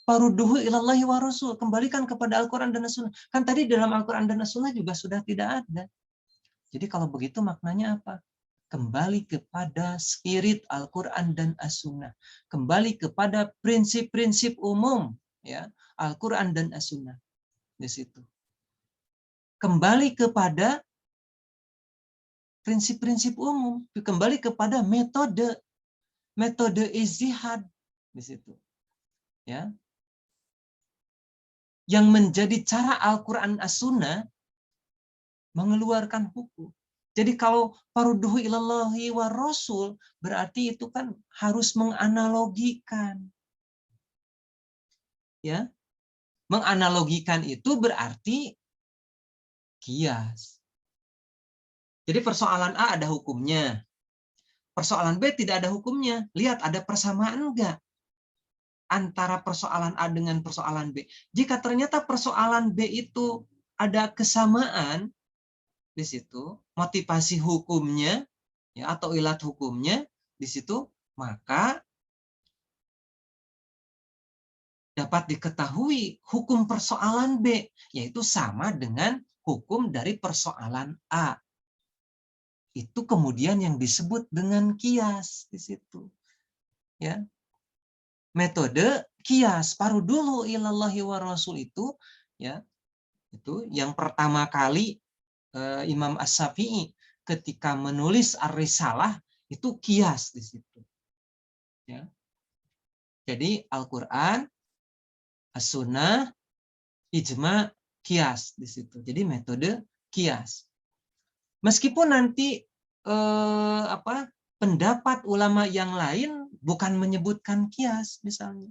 A: Farudduhu ilallahi wa rasul, kembalikan kepada Al-Quran dan As-Sunnah. Kan tadi dalam Al-Quran dan As-Sunnah juga sudah tidak ada. Jadi kalau begitu maknanya apa? Kembali kepada spirit Al-Quran dan As-Sunnah. Kembali kepada prinsip-prinsip umum, ya, Al-Quran dan As-Sunnah. Di situ. Kembali kepada prinsip-prinsip umum, kembali kepada metode ijtihad di situ. Ya. Yang menjadi cara Al-Quran As-Sunnah mengeluarkan hukum. Jadi kalau farudduhu ilallahi wa rasul, berarti itu kan harus menganalogikan. Ya. Menganalogikan itu berarti kias. Jadi persoalan A ada hukumnya. Persoalan B tidak ada hukumnya. Lihat ada persamaan enggak antara persoalan A dengan persoalan B. Jika ternyata persoalan B itu ada kesamaan di situ, motivasi hukumnya ya, atau ilat hukumnya di situ, maka dapat diketahui hukum persoalan B, yaitu sama dengan hukum dari persoalan A. Itu kemudian yang disebut dengan kias di situ. Ya. Metode kias, farudduhu ilallahi wa rasul itu, ya, itu yang pertama kali Imam As-Syafi'i ketika menulis Ar-Risalah itu kias di situ. Ya. Jadi Al-Quran, As-Sunnah, ijma, kias di situ. Jadi metode kias. Meskipun nanti pendapat ulama yang lain bukan menyebutkan kias misalnya.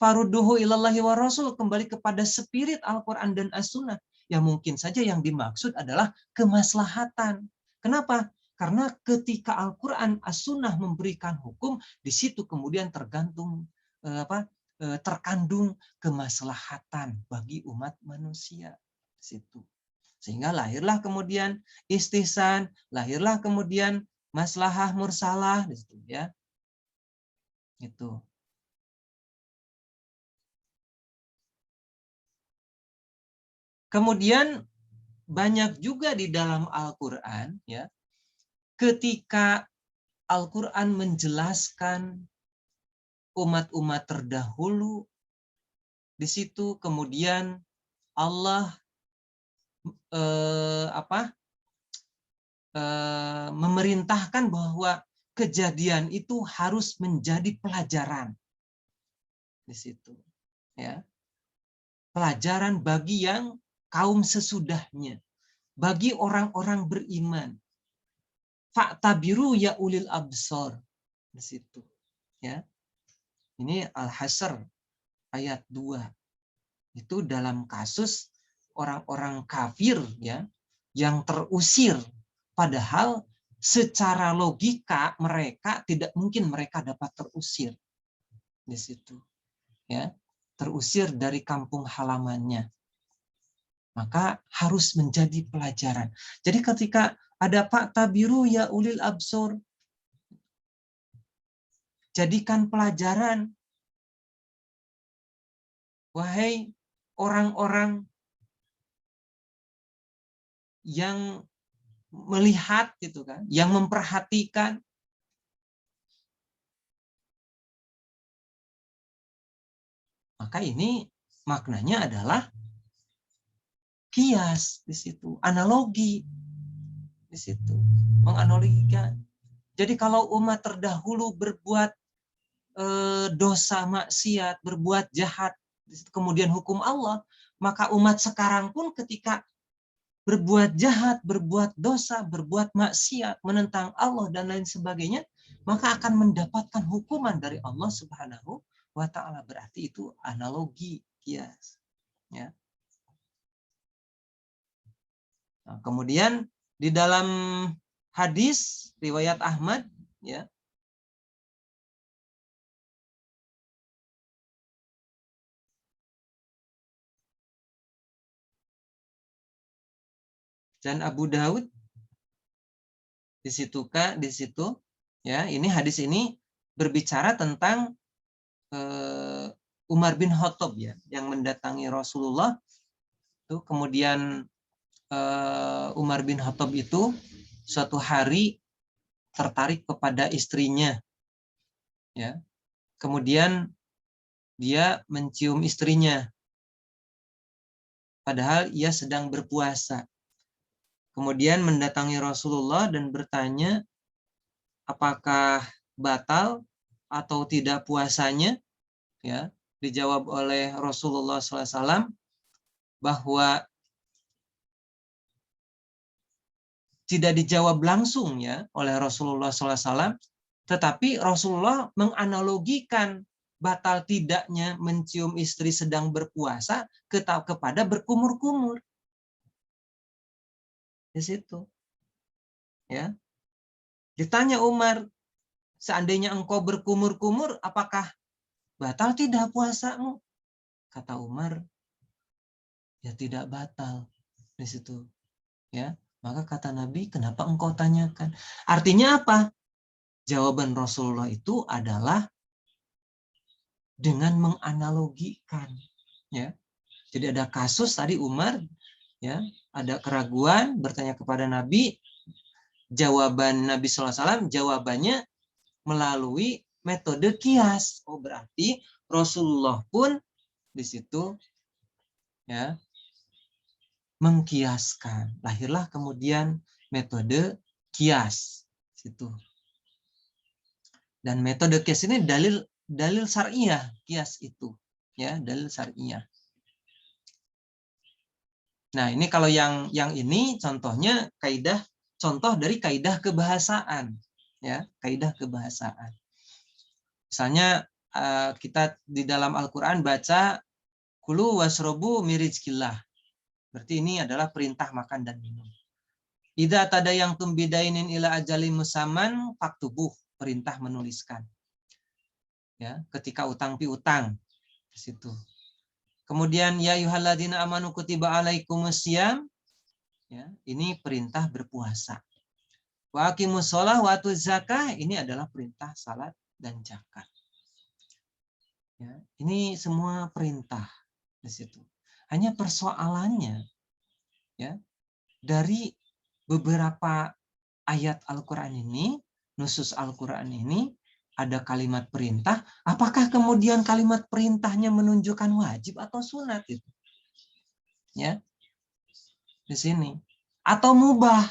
A: Farudduhu ilallahi wa rasul, kembali kepada spirit Al-Quran dan As-Sunnah. Ya mungkin saja yang dimaksud adalah kemaslahatan. Kenapa? Karena ketika Al-Quran As-Sunnah memberikan hukum, di situ kemudian terkandung kemaslahatan bagi umat manusia. Di situ. Sehingga lahirlah kemudian istihsan, lahirlah kemudian maslahah mursalah di situ, ya. Itu. Kemudian banyak juga di dalam Al-Quran, ya, ketika Al-Quran menjelaskan umat-umat terdahulu, di situ kemudian Allah memerintahkan bahwa kejadian itu harus menjadi pelajaran di situ, ya, pelajaran bagi yang kaum sesudahnya, bagi orang-orang beriman. Fa'tabiru ya ulil absor di situ, ya. Ini Al-Hasr ayat 2. Itu dalam kasus orang-orang kafir, ya, yang terusir, padahal secara logika mereka tidak mungkin mereka dapat terusir di situ, ya, terusir dari kampung halamannya. Maka harus menjadi pelajaran. Jadi ketika ada fa'tabiru ya ulil absor, jadikan pelajaran. wahai orang-orang yang melihat gitu kan, yang memperhatikan, maka ini maknanya adalah kias di situ, analogi di situ, menganalogikan. Jadi kalau umat terdahulu berbuat dosa maksiat, berbuat jahat, kemudian hukum Allah, maka umat sekarang pun ketika berbuat jahat, berbuat dosa, berbuat maksiat, menentang Allah dan lain sebagainya, maka akan mendapatkan hukuman dari Allah Subhanahu wa taala. Berarti itu analogi kias, ya. Nah, kemudian di dalam hadis riwayat Ahmad, ya, dan Abu Daud di situ ya, ini hadis ini berbicara tentang Umar bin Khattab, ya, yang mendatangi Rasulullah itu. Kemudian Umar bin Khattab itu suatu hari tertarik kepada istrinya, ya. Kemudian dia mencium istrinya padahal ia sedang berpuasa. Kemudian mendatangi Rasulullah dan bertanya apakah batal atau tidak puasanya, ya. Dijawab oleh Rasulullah SAW bahwa tidak dijawab langsung, ya, oleh Rasulullah SAW, tetapi Rasulullah menganalogikan batal tidaknya mencium istri sedang berpuasa kepada berkumur-kumur. Di situ, ya. Ditanya Umar, seandainya engkau berkumur-kumur, apakah batal tidak puasamu? Kata Umar, ya tidak batal. Di situ, ya. Maka kata Nabi, kenapa engkau tanyakan? Artinya apa? Jawaban Rasulullah itu adalah dengan menganalogikan, ya. Jadi ada kasus tadi Umar, ya, ada keraguan, bertanya kepada Nabi, jawaban Nabi SAW, jawabannya melalui metode kias. Oh, berarti Rasulullah pun di situ, ya, mengkiaskan. Lahirlah kemudian metode kias situ. Dan metode kias ini dalil syariah, kias itu, ya, dalil syariah. Nah, ini kalau yang ini contohnya contoh dari kaidah kebahasaan, ya, kaidah kebahasaan. Misalnya kita di dalam Al-Qur'an baca kulu wasrobu mirizkillah. Berarti ini adalah perintah makan dan minum. Idza tadayangtum bidainin ila ajalin musamman faktubuh, perintah menuliskan. Ya, ketika utang piutang di situ. Kemudian ya ayyuhalladzina amanu kutiba alaikumusiyam, ya, ini perintah berpuasa. Wa aqimus shalah wa atuz zakah, ini adalah perintah salat dan zakat. Ya, ini semua perintah di situ. Hanya persoalannya, ya, dari beberapa ayat Al-Qur'an ini, nusus Al-Qur'an ini ada kalimat perintah, apakah kemudian kalimat perintahnya menunjukkan wajib atau sunat itu? Ya. Di sini. Atau mubah.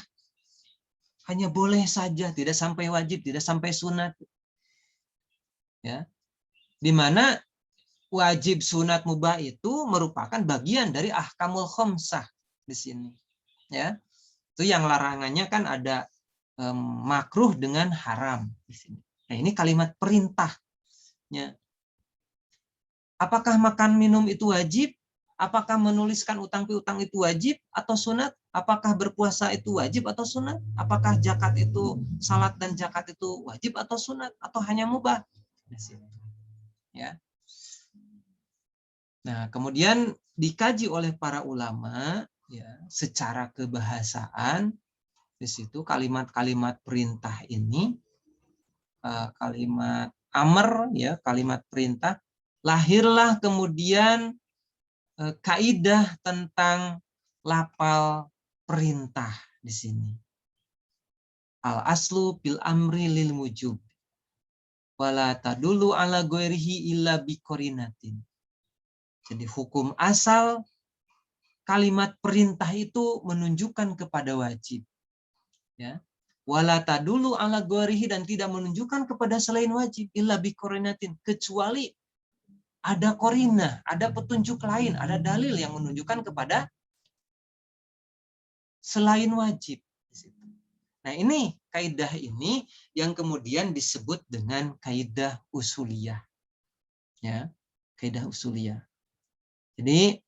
A: Hanya boleh saja, tidak sampai wajib, tidak sampai sunat. Ya. Di mana wajib, sunat, mubah itu merupakan bagian dari ahkamul khamsah di sini. Ya. Itu yang larangannya kan ada makruh dengan haram di sini. Nah, ini kalimat perintahnya. Apakah makan minum itu wajib? Apakah menuliskan utang piutang itu wajib atau sunat? Apakah berpuasa itu wajib atau sunat? Apakah zakat itu, salat dan zakat itu wajib atau sunat atau hanya mubah? Ya. Nah, kemudian dikaji oleh para ulama, ya, secara kebahasaan di situ kalimat-kalimat perintah ini, kalimat amr, ya, kalimat perintah, lahirlah kemudian kaidah tentang lafal perintah di sini. Al aslu bil amri lil wujub. Wala tadulu ala ghairihi illa biqorinatin. Jadi hukum asal kalimat perintah itu menunjukkan kepada wajib. Ya. Wala tadulu ala ghairihi, dan tidak menunjukkan kepada selain wajib illa biqorinatin, kecuali ada korina, ada petunjuk lain, ada dalil yang menunjukkan kepada selain wajib. Nah, ini kaidah ini yang kemudian disebut dengan kaidah usuliyah. Ya, kaidah usuliyah. Jadi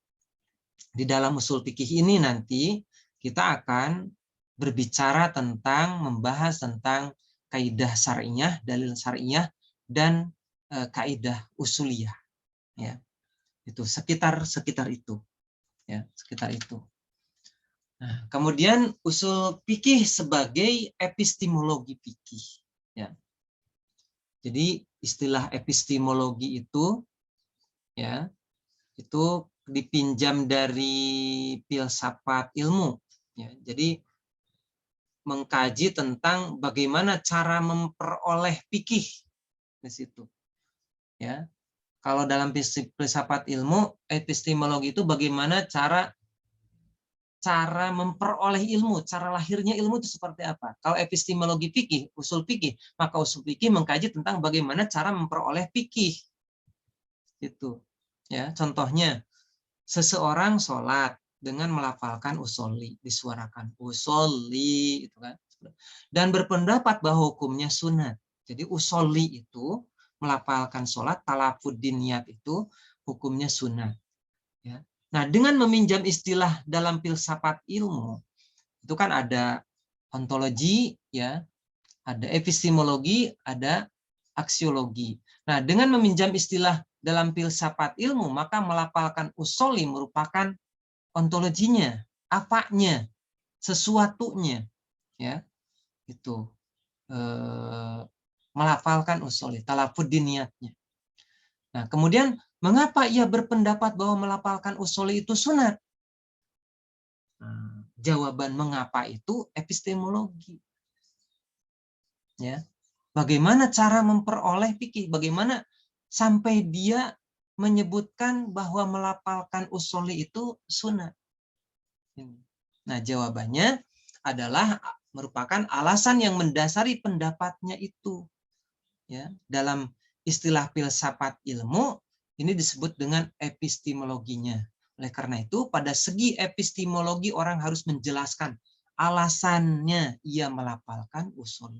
A: di dalam usul fikih ini nanti kita akan berbicara tentang, membahas tentang kaidah syar'iyah, dalil syar'iyah, dan kaidah usuliyah. Ya, itu sekitar itu. Ya, sekitar itu. Nah, kemudian usul fikih sebagai epistemologi fikih. Ya. Jadi istilah epistemologi itu, ya, itu dipinjam dari filsafat ilmu. Ya. Jadi mengkaji tentang bagaimana cara memperoleh fikih di situ. Ya. Kalau dalam filsafat ilmu, epistemologi itu bagaimana cara memperoleh ilmu, cara lahirnya ilmu itu seperti apa. Kalau epistemologi fikih, usul fikih, maka usul fikih mengkaji tentang bagaimana cara memperoleh fikih. Itu. Ya, contohnya seseorang sholat dengan melafalkan usolli, disuarakan usolli, itu kan. Dan berpendapat bahwa hukumnya sunat. Jadi usolli itu melafalkan sholat, talafuddin niat itu hukumnya sunat. Ya. Nah, dengan meminjam istilah dalam filsafat ilmu, itu kan ada ontologi, ya, ada epistemologi, ada aksiologi. Nah, dengan meminjam istilah dalam filsafat ilmu, maka melafalkan usoli merupakan ontologinya, apanya, sesuatunya, ya, itu melafalkan usoli, talafuddin niatnya. Nah, kemudian mengapa ia berpendapat bahwa melafalkan usoli itu sunat? Nah, jawaban mengapa itu epistemologi. Ya. Bagaimana cara memperoleh fikih? Bagaimana sampai dia menyebutkan bahwa melafalkan usoli itu sunat? Nah, jawabannya adalah merupakan alasan yang mendasari pendapatnya itu. Ya, dalam istilah filsafat ilmu ini disebut dengan epistemologinya. Oleh karena itu, pada segi epistemologi orang harus menjelaskan alasannya ia melafalkan usul.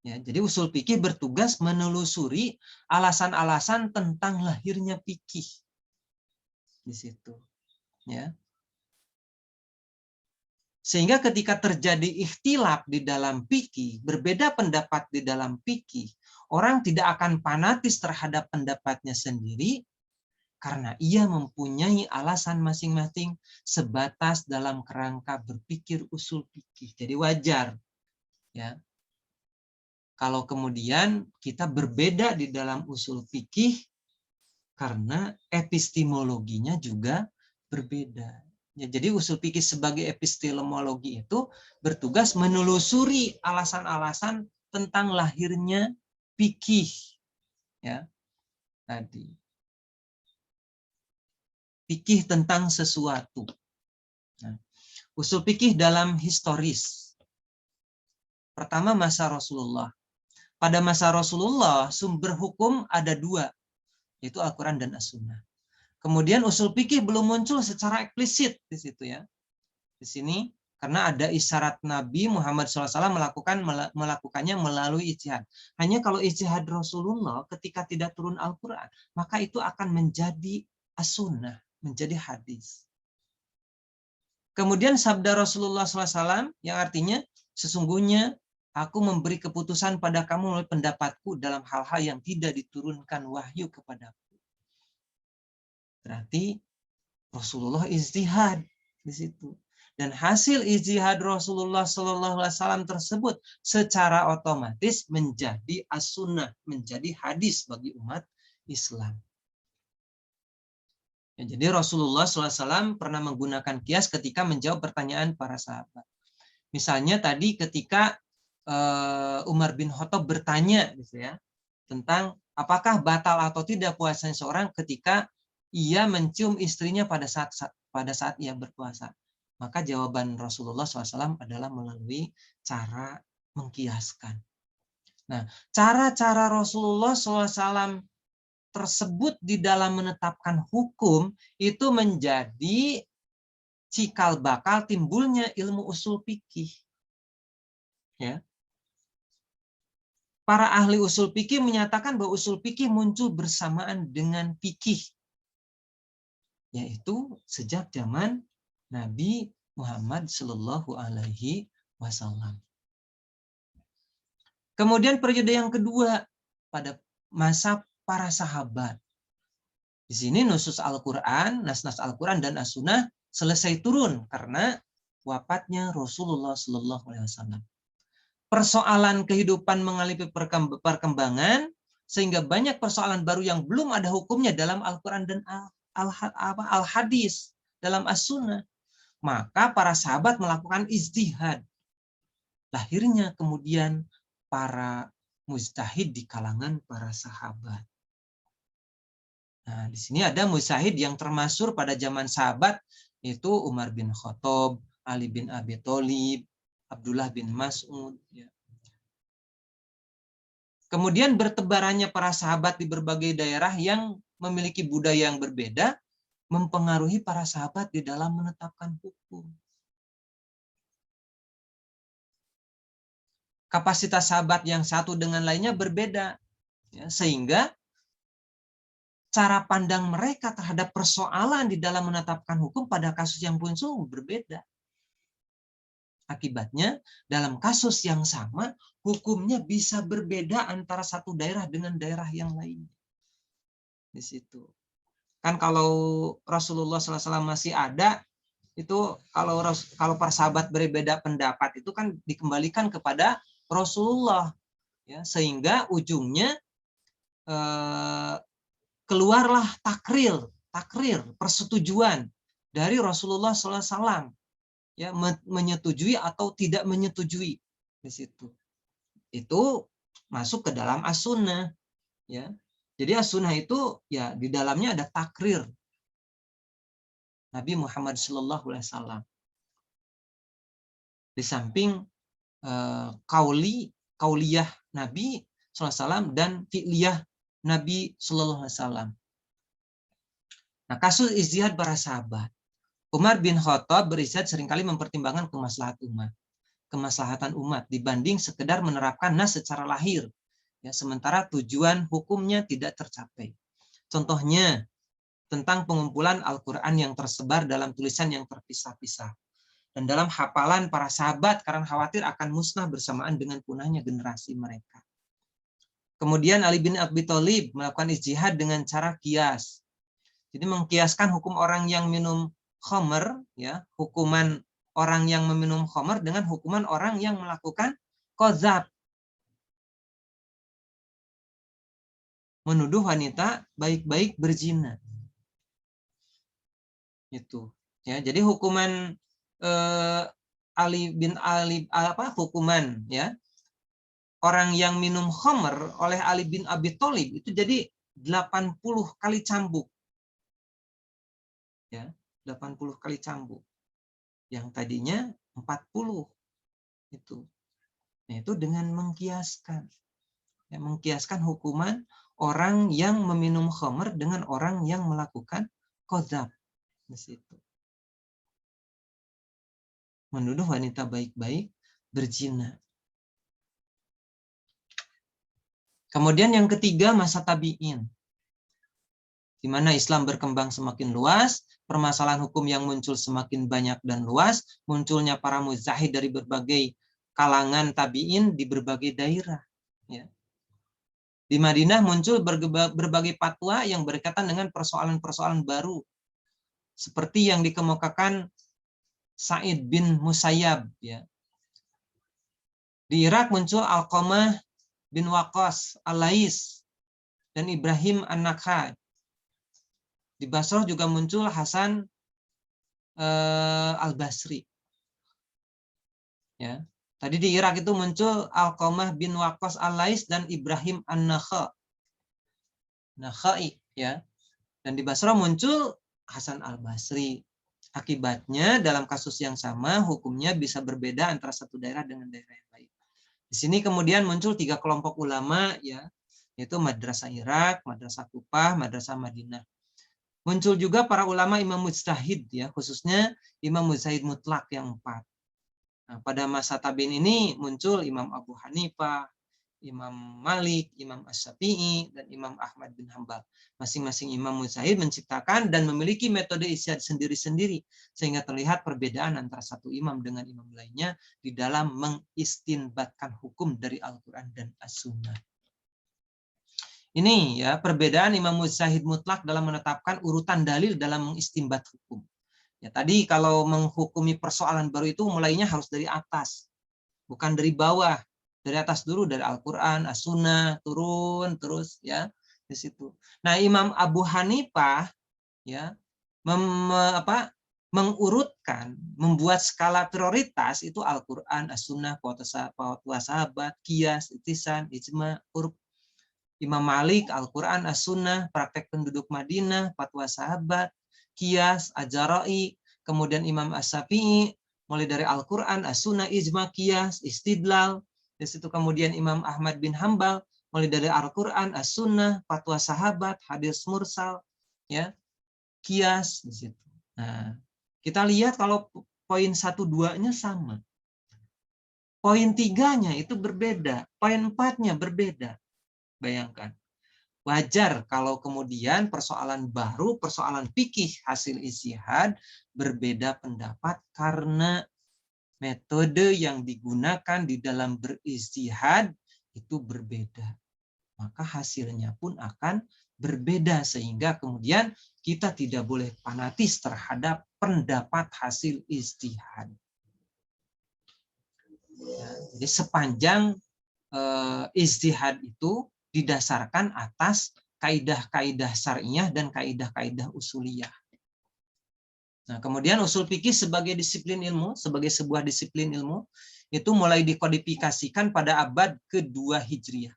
A: Ya, jadi usul fikih bertugas menelusuri alasan-alasan tentang lahirnya fikih di situ. Ya. Sehingga ketika terjadi ikhtilaf di dalam fikih, berbeda pendapat di dalam fikih, orang tidak akan fanatis terhadap pendapatnya sendiri karena ia mempunyai alasan masing-masing sebatas dalam kerangka berpikir usul fikih. Jadi wajar, ya, kalau kemudian kita berbeda di dalam usul fikih karena epistemologinya juga berbeda. Ya, jadi usul fikih sebagai epistemologi itu bertugas menelusuri alasan-alasan tentang lahirnya fikih. Ya, tadi. Fikih tentang sesuatu. Nah, usul fikih dalam historis. Pertama, masa Rasulullah. Pada masa Rasulullah, sumber hukum ada dua, yaitu Al-Quran dan As-Sunnah. Kemudian usul fikih belum muncul secara eksplisit di situ, ya. Di sini karena ada isyarat Nabi Muhammad SAW melakukannya melalui ijtihad. Hanya kalau ijtihad Rasulullah ketika tidak turun Al-Quran, maka itu akan menjadi as-sunnah, menjadi hadis. Kemudian sabda Rasulullah SAW yang artinya sesungguhnya aku memberi keputusan pada kamu melalui pendapatku dalam hal-hal yang tidak diturunkan wahyu kepadaku. Berarti Rasulullah ijtihad di situ. Dan hasil ijtihad Rasulullah SAW tersebut secara otomatis menjadi as-sunnah, menjadi hadis bagi umat Islam. Ya, jadi Rasulullah SAW pernah menggunakan kias ketika menjawab pertanyaan para sahabat. Misalnya tadi ketika Umar bin Khattab bertanya gitu ya, tentang apakah batal atau tidak puasanya seorang ketika ia mencium istrinya pada saat ia berpuasa. Maka jawaban Rasulullah SAW adalah melalui cara mengkiaskan. Nah, cara-cara Rasulullah SAW tersebut di dalam menetapkan hukum itu menjadi cikal bakal timbulnya ilmu usul fikih. Ya. Para ahli usul fikih menyatakan bahwa usul fikih muncul bersamaan dengan fikih, yaitu sejak zaman Nabi Muhammad Shallallahu Alaihi Wasallam. Kemudian periode yang kedua pada masa para sahabat. Di sini nusus Al-Quran, nas-nas Al-Quran dan As-Sunnah selesai turun karena wafatnya Rasulullah Shallallahu Alaihi Wasallam. Persoalan kehidupan mengalami perkembangan sehingga banyak persoalan baru yang belum ada hukumnya dalam Al-Quran dan Al-Hadis, dalam As-Sunnah. Maka para sahabat melakukan ijtihad. Lahirnya kemudian para mujtahid di kalangan para sahabat. Nah, di sini ada mujtahid yang termasuk pada zaman sahabat, yaitu Umar bin Khattab, Ali bin Abi Thalib, Abdullah bin Mas'ud. Ya. Kemudian bertebarannya para sahabat di berbagai daerah yang memiliki budaya yang berbeda, mempengaruhi para sahabat di dalam menetapkan hukum. Kapasitas sahabat yang satu dengan lainnya berbeda, ya, sehingga cara pandang mereka terhadap persoalan di dalam menetapkan hukum pada kasus yang muncul berbeda. Akibatnya, dalam kasus yang sama, hukumnya bisa berbeda antara satu daerah dengan daerah yang lain. Di situ. Kan kalau Rasulullah SAW masih ada, itu kalau para sahabat berbeda pendapat itu kan dikembalikan kepada Rasulullah, ya, sehingga ujungnya keluarlah takrir persetujuan dari Rasulullah SAW. Ya, menyetujui atau tidak menyetujui di situ. Itu masuk ke dalam as-sunnah, ya. Jadi as-sunnah itu ya di dalamnya ada takrir Nabi Muhammad SAW. Di samping kauliyah Nabi SAW dan fi'liyah Nabi SAW. Nah, kasus ijtihad para sahabat. Umar bin Khattab berijtihad seringkali mempertimbangkan kemaslahatan umat dibanding sekedar menerapkan nas secara lahir. Ya, sementara tujuan hukumnya tidak tercapai. Contohnya tentang pengumpulan Al-Quran yang tersebar dalam tulisan yang terpisah-pisah dan dalam hafalan para sahabat karena khawatir akan musnah bersamaan dengan punahnya generasi mereka. Kemudian Ali bin Abi Thalib melakukan ijtihad dengan cara kias. Jadi mengkiaskan hukum orang yang minum khamr, ya, hukuman orang yang meminum khamr dengan hukuman orang yang melakukan qadzaf, menuduh wanita baik-baik berzina. Itu, ya. Jadi hukuman hukuman, ya, orang yang minum khamr oleh Ali bin Abi Thalib itu jadi 80 kali cambuk. Ya, 80 kali cambuk. Yang tadinya 40 itu. Nah, itu dengan mengkiaskan. Ya, mengkiaskan hukuman orang yang meminum khamr dengan orang yang melakukan qadzaf di situ. Menuduh wanita baik-baik berzina. Kemudian yang ketiga, masa tabi'in. Di mana Islam berkembang semakin luas, permasalahan hukum yang muncul semakin banyak dan luas, munculnya para mujtahid dari berbagai kalangan tabi'in di berbagai daerah. Ya. Di Madinah muncul berbagai fatwa yang berkaitan dengan persoalan-persoalan baru, seperti yang dikemukakan Sa'id bin Musayyab. Ya. Di Irak muncul Alqamah bin Waqqas Al-Lais dan Ibrahim An-Nakhai. Di Basrah juga muncul Hasan Al-Basri. Ya. Tadi di Irak itu muncul Alqamah bin Waqqas Al-Lais dan Ibrahim An-Nakhai, ya. Dan di Basrah muncul Hasan Al-Basri. Akibatnya dalam kasus yang sama hukumnya bisa berbeda antara satu daerah dengan daerah yang lain. Di sini kemudian muncul 3 kelompok ulama, ya, yaitu Madrasah Irak, Madrasah Kufah, Madrasah Madinah. Muncul juga para ulama imam mujtahid, ya, khususnya imam mujtahid mutlak yang 4. Nah, pada masa tabi'in ini muncul Imam Abu Hanifah, Imam Malik, Imam Asy-Syafi'i, dan Imam Ahmad bin Hambal. Masing-masing imam mujtahid menciptakan dan memiliki metode ijtihad sendiri-sendiri, sehingga terlihat perbedaan antara satu imam dengan imam lainnya di dalam mengistinbatkan hukum dari Al-Quran dan As-Sunnah. Ini, ya, perbedaan imam mujtahid mutlak dalam menetapkan urutan dalil dalam mengistinbat hukum. Ya, tadi kalau menghukumi persoalan baru itu mulainya harus dari atas, bukan dari bawah. Dari atas dulu, dari Al-Quran, As-Sunnah, turun terus, ya, di situ. Nah, Imam Abu Hanifah, ya, mengurutkan, membuat skala prioritas itu Al-Quran, As-Sunnah, fatwa sahabat, qiyas, ijtihad, ijma, urf. Imam Malik, Al-Quran, As-Sunnah, praktek penduduk Madinah, fatwa sahabat, qiyas, ajarai. Kemudian Imam Asy-Syafi'i mulai dari Al-Quran, As-Sunnah, ijma, qiyas, istidlal. Di situ kemudian Imam Ahmad bin Hambal mulai dari Al-Quran, As-Sunnah, fatwa sahabat, hadis mursal, ya, qiyas di situ. Nah, kita lihat kalau poin 1-2-nya sama. Poin 3-nya itu berbeda, poin 4-nya berbeda. Bayangkan. Wajar kalau kemudian persoalan baru, persoalan fikih hasil ijtihad berbeda pendapat karena metode yang digunakan di dalam berijtihad itu berbeda. Maka hasilnya pun akan berbeda sehingga kemudian kita tidak boleh fanatis terhadap pendapat hasil ijtihad. Ya, jadi sepanjang ijtihad itu didasarkan atas kaidah-kaidah syariah dan kaidah-kaidah usuliyah. Nah, kemudian usul fikih sebagai disiplin ilmu, sebagai sebuah disiplin ilmu, itu mulai dikodifikasikan pada abad kedua Hijriah.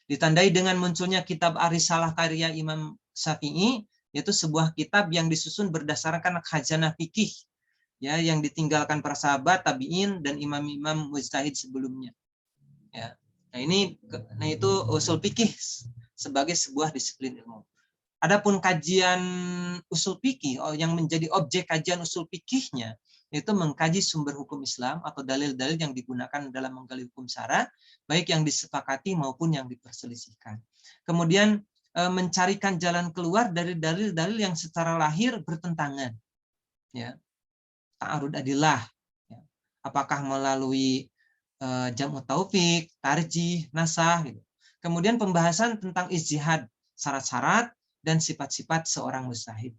A: Ditandai dengan munculnya kitab Ar-Risalah karya Imam Syafi'i, yaitu sebuah kitab yang disusun berdasarkan khazanah fikih, ya, yang ditinggalkan para sahabat, tabi'in, dan imam-imam mujtahid sebelumnya. Ya. Nah itu usul fikih sebagai sebuah disiplin ilmu. Adapun kajian usul fikih yang menjadi objek kajian usul fikihnya itu mengkaji sumber hukum Islam atau dalil-dalil yang digunakan dalam menggali hukum syara, baik yang disepakati maupun yang diperselisihkan. Kemudian mencarikan jalan keluar dari dalil-dalil yang secara lahir bertentangan. Ya. Ta'arud adillah. Ya. Apakah melalui jamu taufik, tarjih, nasah, gitu. Kemudian pembahasan tentang ijtihad, syarat-syarat dan sifat-sifat seorang mujtahid.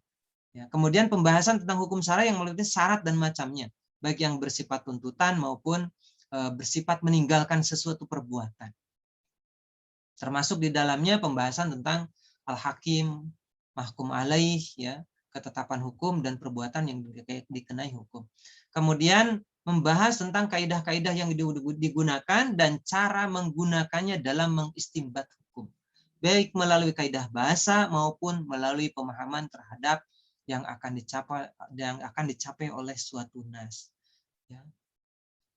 A: Ya, kemudian pembahasan tentang hukum syara yang meliputi syarat dan macamnya, baik yang bersifat tuntutan maupun bersifat meninggalkan sesuatu perbuatan. Termasuk di dalamnya pembahasan tentang al-hakim, mahkum alaih, ya, ketetapan hukum dan perbuatan yang dikenai hukum. Kemudian membahas tentang kaidah-kaidah yang digunakan dan cara menggunakannya dalam mengistinbat hukum, baik melalui kaidah bahasa maupun melalui pemahaman terhadap yang akan dicapai oleh suatu nas. Ya.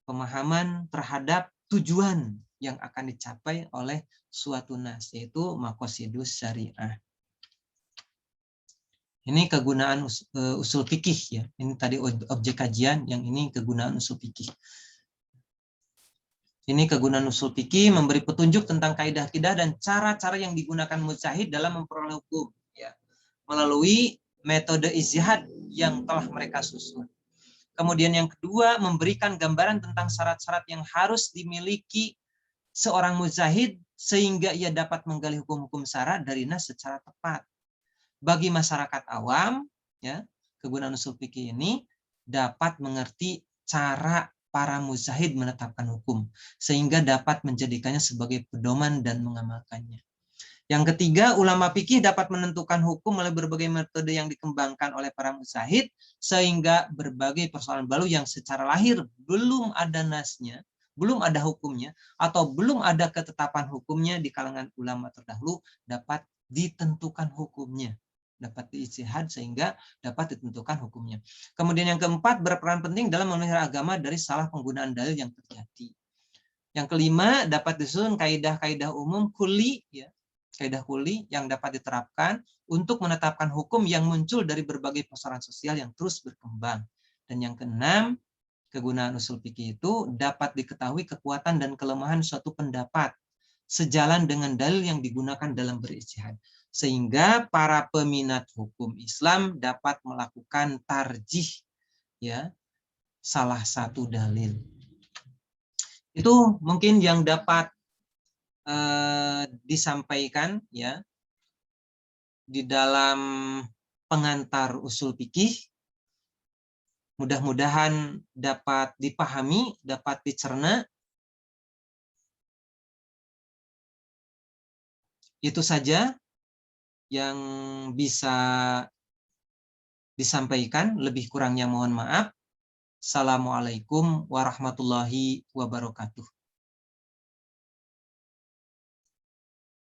A: Pemahaman terhadap tujuan yang akan dicapai oleh suatu nas, yaitu maqasidus syariah. Ini kegunaan usul fikih, ya. Ini tadi objek kajian, yang ini kegunaan usul fikih. Ini kegunaan usul fikih memberi petunjuk tentang kaidah-kaidah dan cara-cara yang digunakan mujtahid dalam memperoleh hukum, ya, melalui metode ijtihad yang telah mereka susun. Kemudian yang kedua, memberikan gambaran tentang syarat-syarat yang harus dimiliki seorang mujtahid sehingga ia dapat menggali hukum-hukum syara dari nas secara tepat. Bagi masyarakat awam, ya, kegunaan usul fikih ini dapat mengerti cara para mujtahid menetapkan hukum sehingga dapat menjadikannya sebagai pedoman dan mengamalkannya. Yang ketiga, ulama fikih dapat menentukan hukum melalui berbagai metode yang dikembangkan oleh para mujtahid sehingga berbagai persoalan baru yang secara lahir belum ada nasnya, belum ada hukumnya, atau belum ada ketetapan hukumnya di kalangan ulama terdahulu dapat ditentukan hukumnya, dapat diijtihad sehingga dapat ditentukan hukumnya. Kemudian yang keempat, berperan penting dalam memelihara agama dari salah penggunaan dalil yang terjadi. Yang kelima, dapat disusun kaidah-kaidah umum kuli, ya, kaidah kuli yang dapat diterapkan untuk menetapkan hukum yang muncul dari berbagai persoalan sosial yang terus berkembang. Dan yang keenam, kegunaan usul fikih itu dapat diketahui kekuatan dan kelemahan suatu pendapat sejalan dengan dalil yang digunakan dalam berijtihad. Sehingga para peminat hukum Islam dapat melakukan tarjih, ya, salah satu dalil. Itu mungkin yang dapat disampaikan, ya, di dalam pengantar usul fikih. Mudah-mudahan dapat dipahami, dapat dicerna. Itu saja yang bisa disampaikan, lebih kurangnya mohon maaf. Assalamualaikum warahmatullahi wabarakatuh.